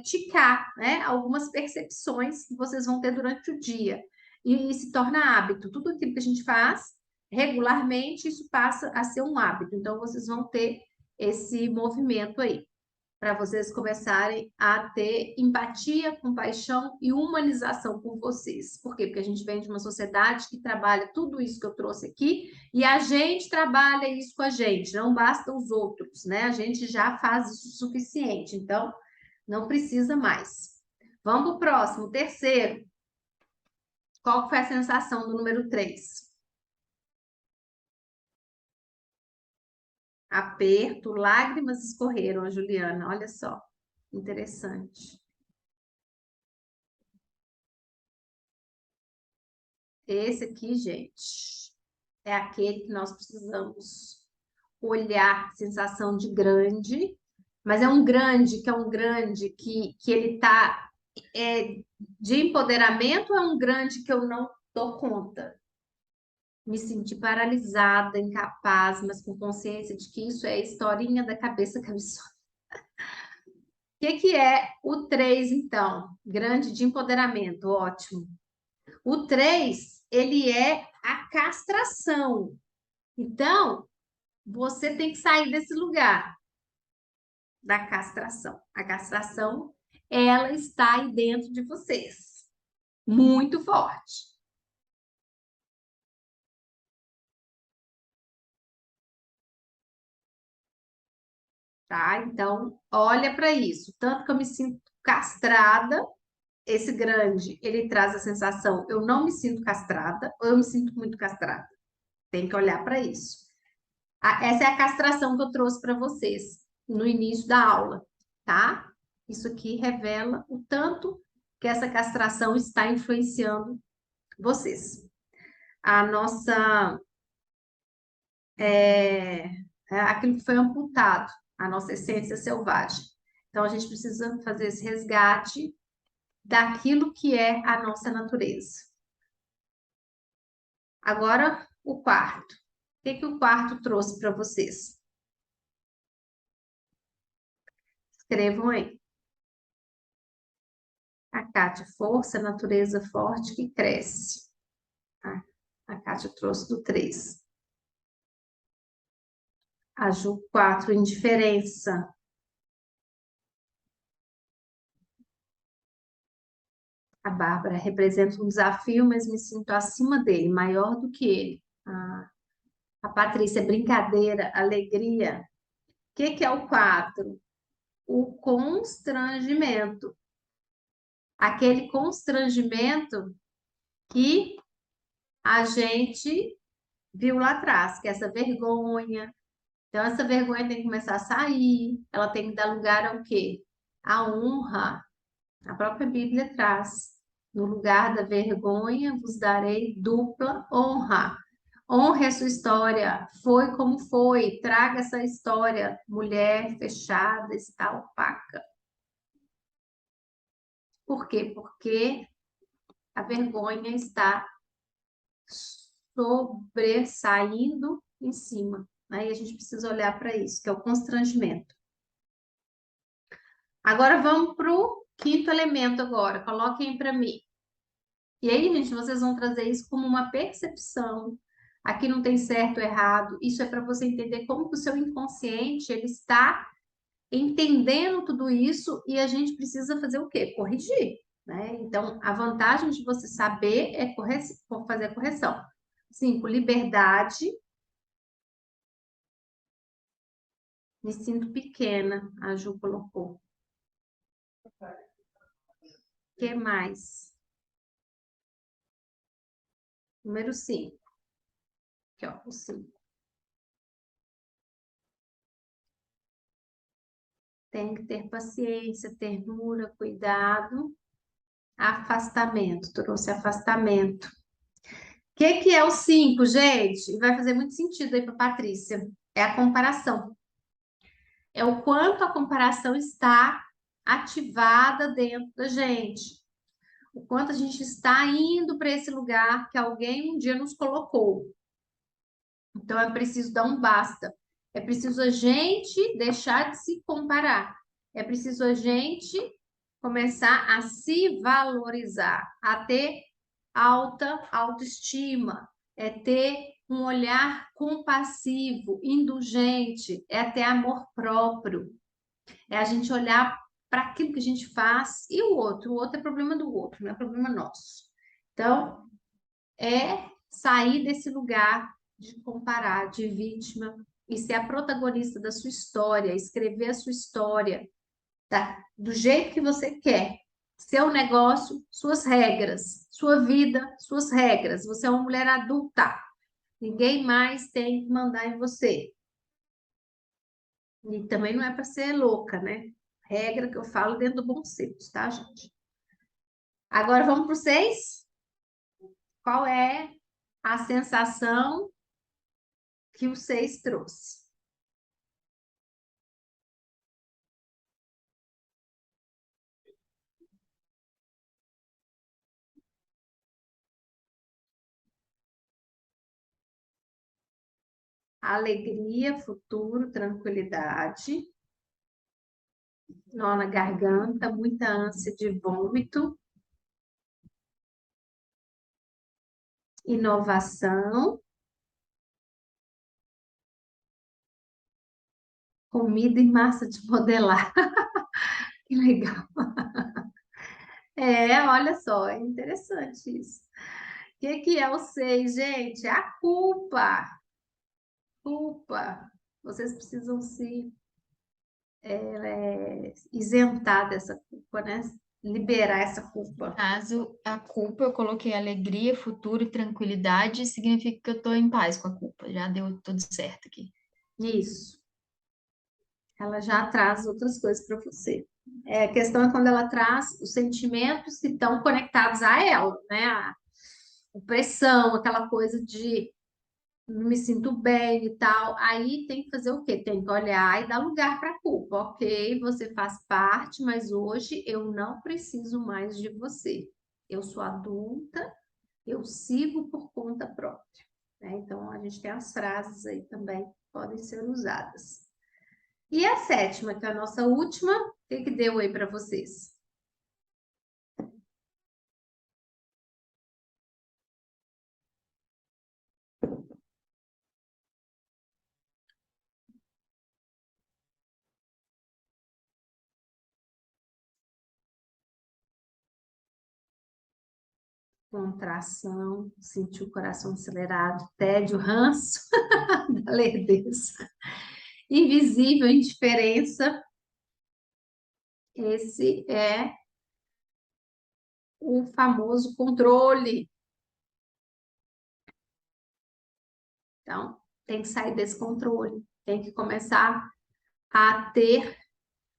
ticar, né? Algumas percepções que vocês vão ter durante o dia. E se torna hábito. Tudo aquilo que a gente faz regularmente, isso passa a ser um hábito. Então, vocês vão ter esse movimento aí para vocês começarem a ter empatia, compaixão e humanização por vocês. Por quê? Porque a gente vem de uma sociedade que trabalha tudo isso que eu trouxe aqui e a gente trabalha isso com a gente, não basta os outros, né? A gente já faz isso o suficiente, então não precisa mais. Vamos para o próximo, terceiro. Qual foi a sensação do número 3? Aperto, lágrimas escorreram, a Juliana, olha só, interessante. Esse aqui, gente, é aquele que nós precisamos olhar, sensação de grande, mas é um grande que que ele tá de empoderamento, ou é um grande que eu não dou conta. Me senti paralisada, incapaz, mas com consciência de que isso é a historinha da cabeça cabeçona. O que é o 3, então? Grande de empoderamento, ótimo. O 3, ele é a castração. Então, você tem que sair desse lugar da castração. A castração, ela está aí dentro de vocês, muito forte. Tá? Então, olha para isso. Tanto que eu me sinto castrada, esse grande, ele traz a sensação, eu não me sinto castrada, ou eu me sinto muito castrada. Tem que olhar para isso. Essa é a castração que eu trouxe para vocês no início da aula, tá? Isso aqui revela o tanto que essa castração está influenciando vocês. A nossa, aquilo que foi amputado, a nossa essência selvagem. Então, a gente precisa fazer esse resgate daquilo que é a nossa natureza. Agora, o quarto. O que o quarto trouxe para vocês? Escrevam aí. A Kátia, força, natureza forte que cresce. A Kátia trouxe do 3. A Ju, 4, indiferença. A Bárbara, representa um desafio, mas me sinto acima dele, maior do que ele. A Patrícia, brincadeira, alegria. O que é o 4? O constrangimento. Aquele constrangimento que a gente viu lá atrás, que é essa vergonha. Então, essa vergonha tem que começar a sair, ela tem que dar lugar ao quê? A honra. A própria Bíblia traz. No lugar da vergonha, vos darei dupla honra. Honre a sua história, foi como foi, traga essa história, mulher fechada, está opaca. Por quê? Porque a vergonha está sobressaindo em cima. Aí a gente precisa olhar para isso, que é o constrangimento. Agora vamos para o quinto elemento agora. Coloquem para mim. E aí, gente, vocês vão trazer isso como uma percepção. Aqui não tem certo ou errado. Isso é para você entender como que o seu inconsciente ele está entendendo tudo isso e a gente precisa fazer o quê? Corrigir, né? Então, a vantagem de você saber é fazer a correção. 5, liberdade. Me sinto pequena, a Ju colocou. que mais? Número 5. Aqui, ó, o 5. Tem que ter paciência, ternura, cuidado. Afastamento, trouxe afastamento. O que é o 5, gente? Vai fazer muito sentido aí para Patrícia. É a comparação. É o quanto a comparação está ativada dentro da gente. O quanto a gente está indo para esse lugar que alguém um dia nos colocou. Então é preciso dar um basta. É preciso a gente deixar de se comparar. É preciso a gente começar a se valorizar, a ter alta autoestima, é ter um olhar compassivo, indulgente, é ter amor próprio, é a gente olhar para aquilo que a gente faz e o outro é problema do outro, não é problema nosso. Então, é sair desse lugar de comparar, de vítima, e ser a protagonista da sua história, escrever a sua história, tá? Do jeito que você quer. Seu negócio, suas regras. Sua vida, suas regras. Você é uma mulher adulta. Ninguém mais tem que mandar em você. E também não é para ser louca, né? Regra que eu falo dentro do bom senso, tá, gente? Agora vamos para o 6. Qual é a sensação que o 6 trouxe? Alegria, futuro, tranquilidade, nó na garganta, muita ânsia de vômito, inovação, comida e massa de modelar. Que legal. É, olha só, é interessante isso. O que é o 6, gente? É a culpa. Culpa. Vocês precisam se isentar dessa culpa, né? Liberar essa culpa. Caso a culpa, eu coloquei alegria, futuro e tranquilidade, significa que eu estou em paz com a culpa. Já deu tudo certo aqui. Isso. Ela já traz outras coisas para você. A questão é quando ela traz os sentimentos que estão conectados a ela, né? A opressão, aquela coisa de não me sinto bem e tal. Aí tem que fazer o quê? Tem que olhar e dar lugar para a culpa. Ok, você faz parte, mas hoje eu não preciso mais de você. Eu sou adulta, eu sigo por conta própria. Né? Então, a gente tem as frases aí também que podem ser usadas. E a 7ª, que é a nossa última, o que deu aí para vocês? Contração, sentir o coração acelerado, tédio, ranço, da lerdeza. Invisível, indiferença. Esse é o famoso controle. Então, tem que sair desse controle, tem que começar a ter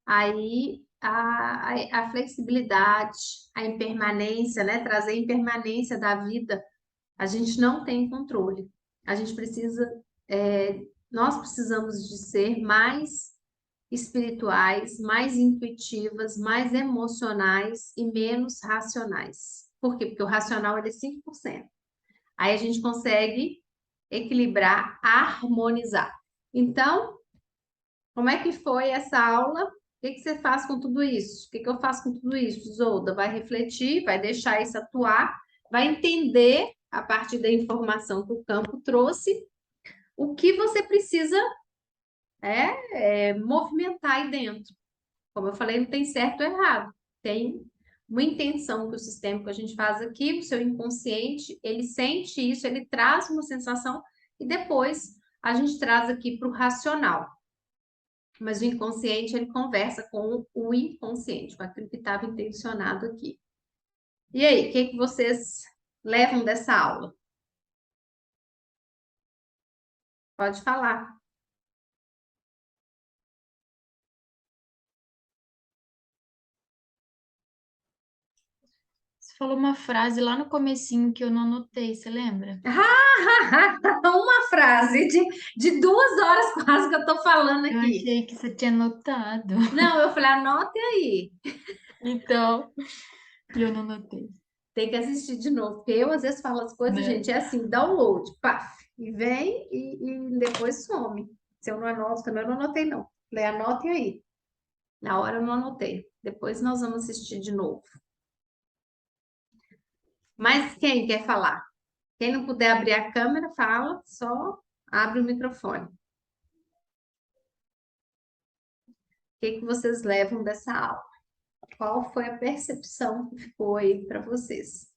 aí a flexibilidade, a impermanência, né? Trazer a impermanência da vida. A gente não tem controle. A gente precisa, nós precisamos de ser mais espirituais, mais intuitivas, mais emocionais e menos racionais. Por quê? Porque o racional ele é 5%. Aí a gente consegue equilibrar, harmonizar. Então, como é que foi essa aula? O que você faz com tudo isso? O que eu faço com tudo isso, Zolda? Vai refletir, vai deixar isso atuar, vai entender, a partir da informação que o campo trouxe, o que você precisa movimentar aí dentro. Como eu falei, não tem certo ou errado. Tem uma intenção que o sistema que a gente faz aqui, o seu inconsciente, ele sente isso, ele traz uma sensação e depois a gente traz aqui para o racional. Mas o inconsciente, ele conversa com o inconsciente, com aquilo que estava intencionado aqui. E aí, o que que vocês levam dessa aula? Pode falar. Você falou uma frase lá no comecinho que eu não anotei, você lembra? Uma frase de 2 horas quase que eu tô falando Eu aqui. achei que você tinha anotado. Não, eu falei, anote aí. Então, e eu não anotei, Tem que assistir de novo, porque eu às vezes falo as coisas, né? gente, é assim, download, paf, e vem e depois some. Se eu não anoto também, eu não anotei, não. Falei, anotem aí. Na hora eu não anotei. Depois nós vamos assistir de novo. Mas quem quer falar? Quem não puder abrir a câmera, fala, só abre o microfone. O que que vocês levam dessa aula? Qual foi a percepção que ficou aí para vocês?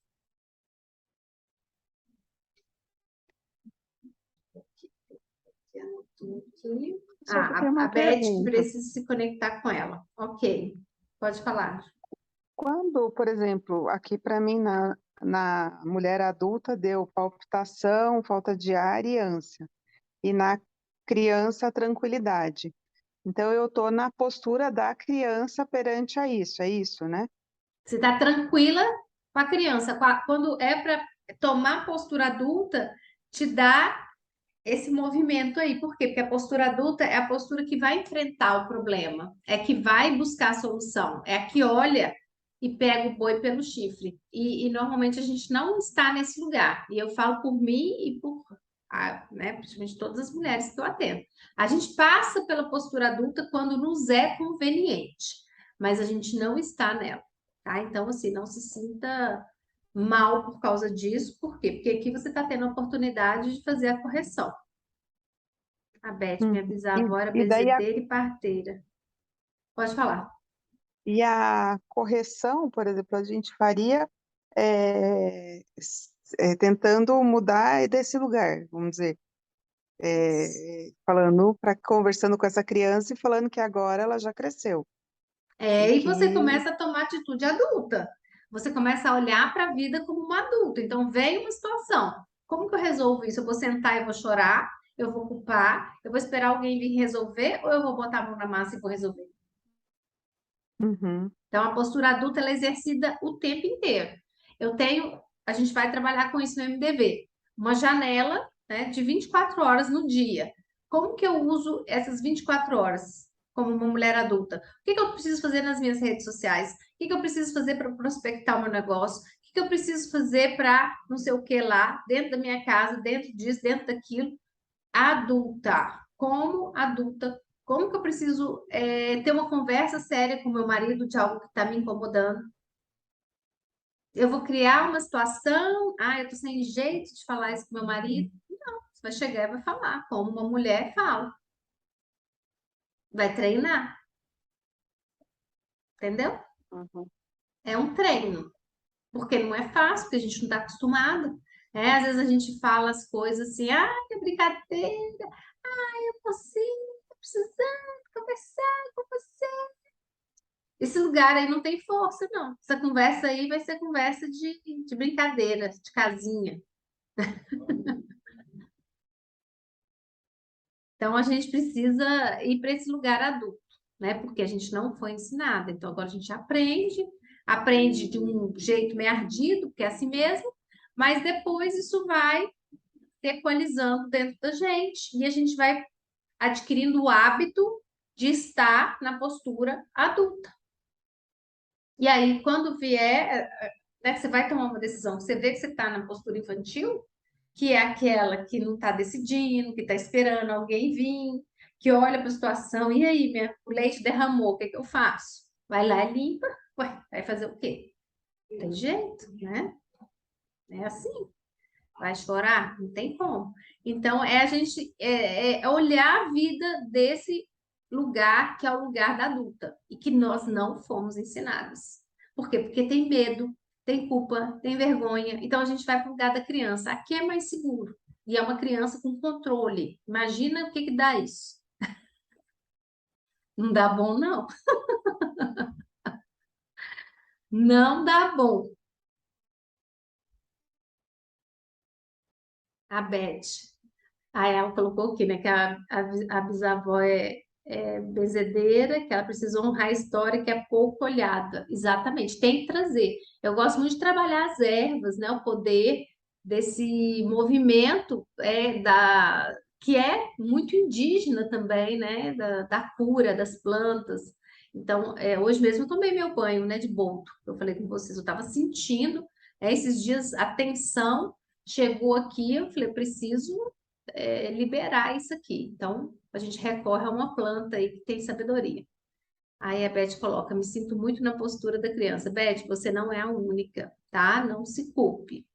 Aqui. Só que eu Ah, tenho a uma Beth pergunta. precisa se conectar com ela. Ok, pode falar. Quando, por exemplo, aqui para mim na mulher adulta deu palpitação, falta de ar e ânsia, e na criança tranquilidade. Então eu estou na postura da criança perante a isso, é isso, né? Você está tranquila com a criança. Quando é para tomar postura adulta, te dá esse movimento aí. Por quê? Porque a postura adulta é a postura que vai enfrentar o problema, é que vai buscar a solução, é a que olha e pega o boi pelo chifre. E normalmente a gente não está nesse lugar. E eu falo por mim e por, né, principalmente todas as mulheres que eu atendo. A gente passa pela postura adulta quando nos é conveniente, mas a gente não está nela, tá? Então, assim, não se sinta mal por causa disso. Por quê? Porque aqui você está tendo a oportunidade de fazer a correção. A Beth, minha Uhum. bisavó, era E daí bezedeira e parteira. Pode falar. a correção, por exemplo, a gente faria tentando mudar desse lugar, vamos dizer, falando, conversando com essa criança e falando que agora ela já cresceu e É, e você que começa a tomar atitude adulta. Você começa a olhar para a vida como uma adulta. Então, vem uma situação. Como que eu resolvo isso? Eu vou sentar e vou chorar? Eu vou culpar? Eu vou esperar alguém vir resolver? Ou eu vou botar a mão na massa e vou resolver? Uhum, Então, a postura adulta ela é exercida o tempo inteiro. A gente vai trabalhar com isso no MDV, uma janela, né, de 24 horas no dia. Como que eu uso essas 24 horas como uma mulher adulta? O que que eu preciso fazer nas minhas redes sociais? O que que eu preciso fazer para prospectar o meu negócio? O que que eu preciso fazer para não sei o que lá, dentro da minha casa, dentro disso, dentro daquilo? Adulta, como adulta, como que eu preciso ter uma conversa séria com meu marido de algo que está me incomodando? Eu vou criar uma situação, eu tô sem jeito de falar isso com meu marido. Não, você vai chegar e vai falar, como uma mulher fala. Vai treinar, entendeu? uhum. É um treino, porque não é fácil, porque a gente não está acostumado. É, às vezes a gente fala as coisas assim, que brincadeira, eu consigo, tô precisando conversar com você. Esse lugar aí não tem força, não. Essa conversa aí vai ser conversa de brincadeira, de casinha. Então a gente precisa ir para esse lugar adulto, né? Porque a gente não foi ensinado. Então agora a gente aprende de um jeito meio ardido, porque é assim mesmo, mas depois isso vai se equalizando dentro da gente e a gente vai adquirindo o hábito de estar na postura adulta. E aí, quando vier, né, você vai tomar uma decisão, você vê que você está na postura infantil, que é aquela que não está decidindo, que está esperando alguém vir, que olha para a situação, e aí, o leite derramou, o que que eu faço? Vai lá e limpa, ué, vai fazer o quê? Tem jeito, né? É assim, vai chorar? Não tem como. Então, é a gente olhar a vida desse lugar que é o lugar da adulta e que nós não fomos ensinados. Por quê? Porque tem medo, tem culpa, tem vergonha. Então, a gente vai para o lugar da criança. Aqui é mais seguro. E é uma criança com controle. Imagina o que que dá isso. Não dá bom, não. Não dá bom. A Beth. Aí ela colocou aqui, né, que a bisavó é benzedeira, que ela precisa honrar a história que é pouco olhada. Exatamente, tem que trazer. Eu gosto muito de trabalhar as ervas, né, o poder desse movimento que é muito indígena também, né, da cura das plantas. Então, hoje mesmo eu tomei meu banho, né, de boldo. Eu falei com vocês, eu estava sentindo, esses dias a tensão chegou aqui, eu falei, preciso liberar isso aqui. Então, a gente recorre a uma planta aí que tem sabedoria. Aí a Beth coloca: me sinto muito na postura da criança. Beth, você não é a única, tá? Não se culpe.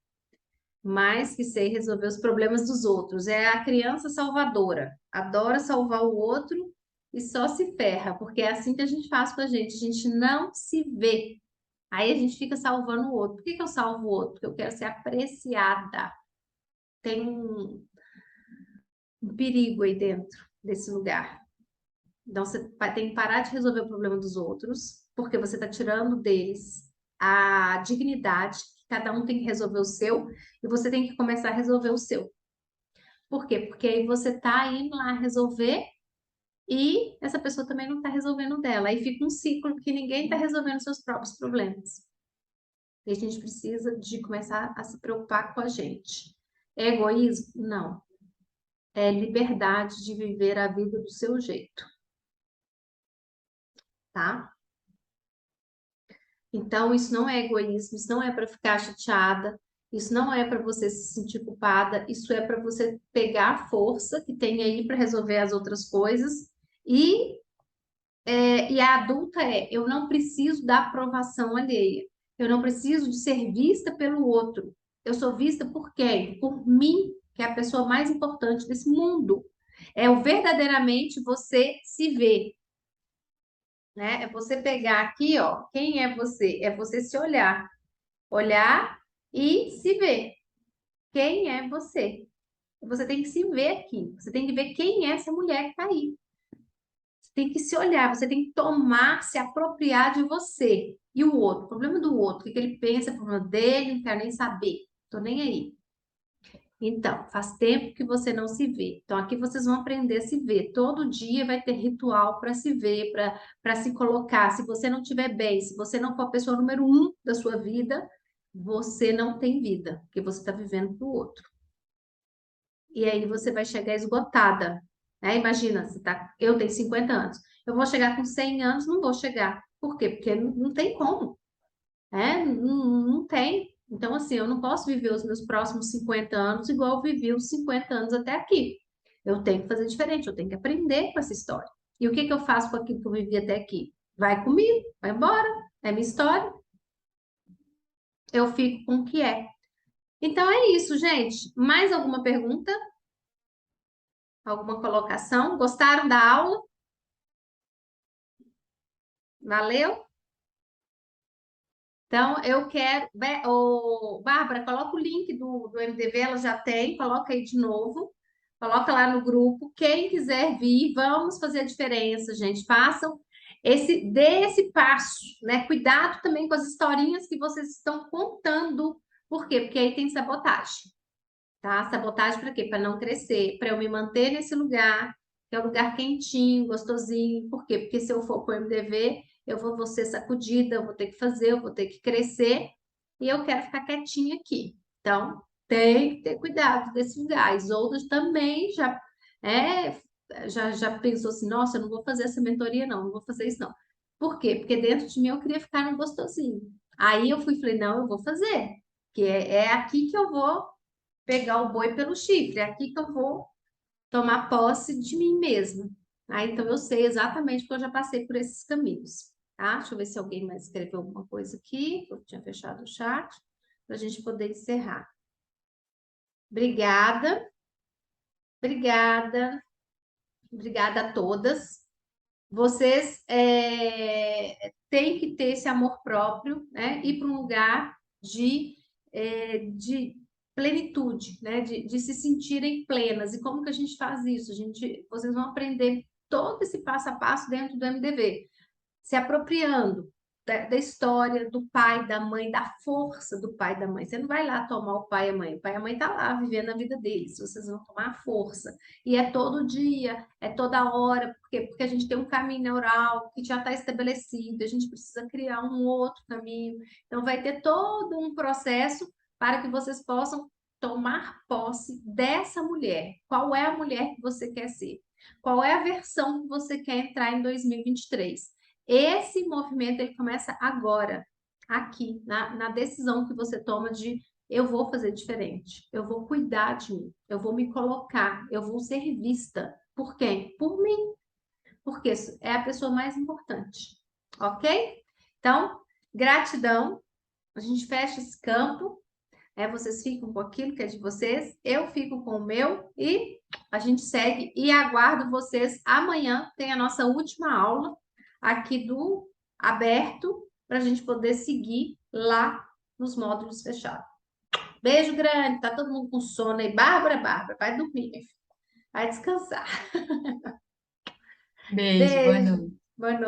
Mais que sei resolver os problemas dos outros. É a criança salvadora. Adora salvar o outro e só se ferra, porque é assim que a gente faz com a gente. A gente não se vê. Aí a gente fica salvando o outro. Por que que eu salvo o outro? Porque eu quero ser apreciada. Tem um perigo aí dentro desse lugar. Então, você tem que parar de resolver o problema dos outros, porque você está tirando deles a dignidade, que cada um tem que resolver o seu, e você tem que começar a resolver o seu. Por quê? Porque aí você está indo lá resolver e essa pessoa também não está resolvendo o dela. Aí fica um ciclo que ninguém está resolvendo seus próprios problemas. E a gente precisa de começar a se preocupar com a gente. É egoísmo? Não. É liberdade de viver a vida do seu jeito, tá? Então, isso não é egoísmo, isso não é para ficar chateada, isso não é para você se sentir culpada, isso é para você pegar a força que tem aí para resolver as outras coisas. E, e a adulta eu não preciso da aprovação alheia, eu não preciso de ser vista pelo outro. Eu sou vista por quem? Por mim, que é a pessoa mais importante desse mundo. É o verdadeiramente você se ver, né? É você pegar aqui, ó, quem é você? É você se olhar, olhar e se ver. Quem é você? Você tem que se ver aqui. Você tem que ver quem é essa mulher que está aí. Você tem que se olhar, você tem que tomar, se apropriar de você. E o outro, o problema do outro, o que que ele pensa, o problema dele, não quero nem saber. Tô nem aí. Então, faz tempo que você não se vê. Então, aqui vocês vão aprender a se ver. Todo dia vai ter ritual para se ver, para se colocar. Se você não estiver bem, se você não for a pessoa número um da sua vida, você não tem vida, porque você está vivendo para o outro. E aí você vai chegar esgotada, né? Imagina, eu tenho 50 anos. Eu vou chegar com 100 anos? Não vou chegar. Por quê? Porque não tem como. Não tem. Então, assim, eu não posso viver os meus próximos 50 anos igual eu vivi os 50 anos até aqui. Eu tenho que fazer diferente, eu tenho que aprender com essa história. E o que que eu faço com aquilo que eu vivi até aqui? Vai comigo, vai embora, é minha história. Eu fico com o que é. Então é isso, gente. Mais alguma pergunta? Alguma colocação? Gostaram da aula? Valeu? Então, eu quero. Bárbara, coloca o link do MDV, ela já tem, coloca aí de novo, coloca lá no grupo. Quem quiser vir, vamos fazer a diferença, gente. Dê esse passo, né? Cuidado também com as historinhas que vocês estão contando. Por quê? Porque aí tem sabotagem, tá? Sabotagem para quê? Para não crescer, para eu me manter nesse lugar, que é um lugar quentinho, gostosinho. Por quê? Porque se eu for para o MDV, eu vou ser sacudida, eu vou ter que fazer, eu vou ter que crescer, e eu quero ficar quietinha aqui. Então, tem que ter cuidado desse lugar. As outras também já pensou assim, nossa, eu não vou fazer essa mentoria, não vou fazer isso, não. Por quê? Porque dentro de mim eu queria ficar no gostosinho. Aí eu fui e falei, não, eu vou fazer, que é aqui que eu vou pegar o boi pelo chifre. É aqui que eu vou tomar posse de mim mesma. Então eu sei exatamente porque eu já passei por esses caminhos, tá? Deixa eu ver se alguém mais escreveu alguma coisa aqui. Eu tinha fechado o chat para a gente poder encerrar. Obrigada, obrigada, obrigada a todas. Vocês têm que ter esse amor próprio, né? Ir para um lugar de plenitude, né? De se sentirem plenas. E como que a gente faz isso? Vocês vão aprender todo esse passo a passo dentro do MDV, se apropriando da história do pai, da mãe, da força do pai e da mãe. Você não vai lá tomar o pai e a mãe. O pai e a mãe tá lá vivendo a vida deles. Vocês vão tomar a força. E é todo dia, é toda hora, porque a gente tem um caminho neural que já está estabelecido, a gente precisa criar um outro caminho. Então, vai ter todo um processo para que vocês possam tomar posse dessa mulher. Qual é a mulher que você quer ser? Qual é a versão que você quer entrar em 2023? Esse movimento ele começa agora, aqui, na decisão que você toma de eu vou fazer diferente, eu vou cuidar de mim, eu vou me colocar, eu vou ser vista. Por quem? Por mim, porque é a pessoa mais importante, ok? Então, gratidão, a gente fecha esse campo, vocês ficam com aquilo que é de vocês, eu fico com o meu e a gente segue e aguardo vocês amanhã, tem a nossa última aula aqui do aberto para a gente poder seguir lá nos módulos fechados. Beijo grande, tá todo mundo com sono aí. Bárbara, vai dormir, minha filha. Vai descansar. Beijo, boa Beijo, noite. boa noite.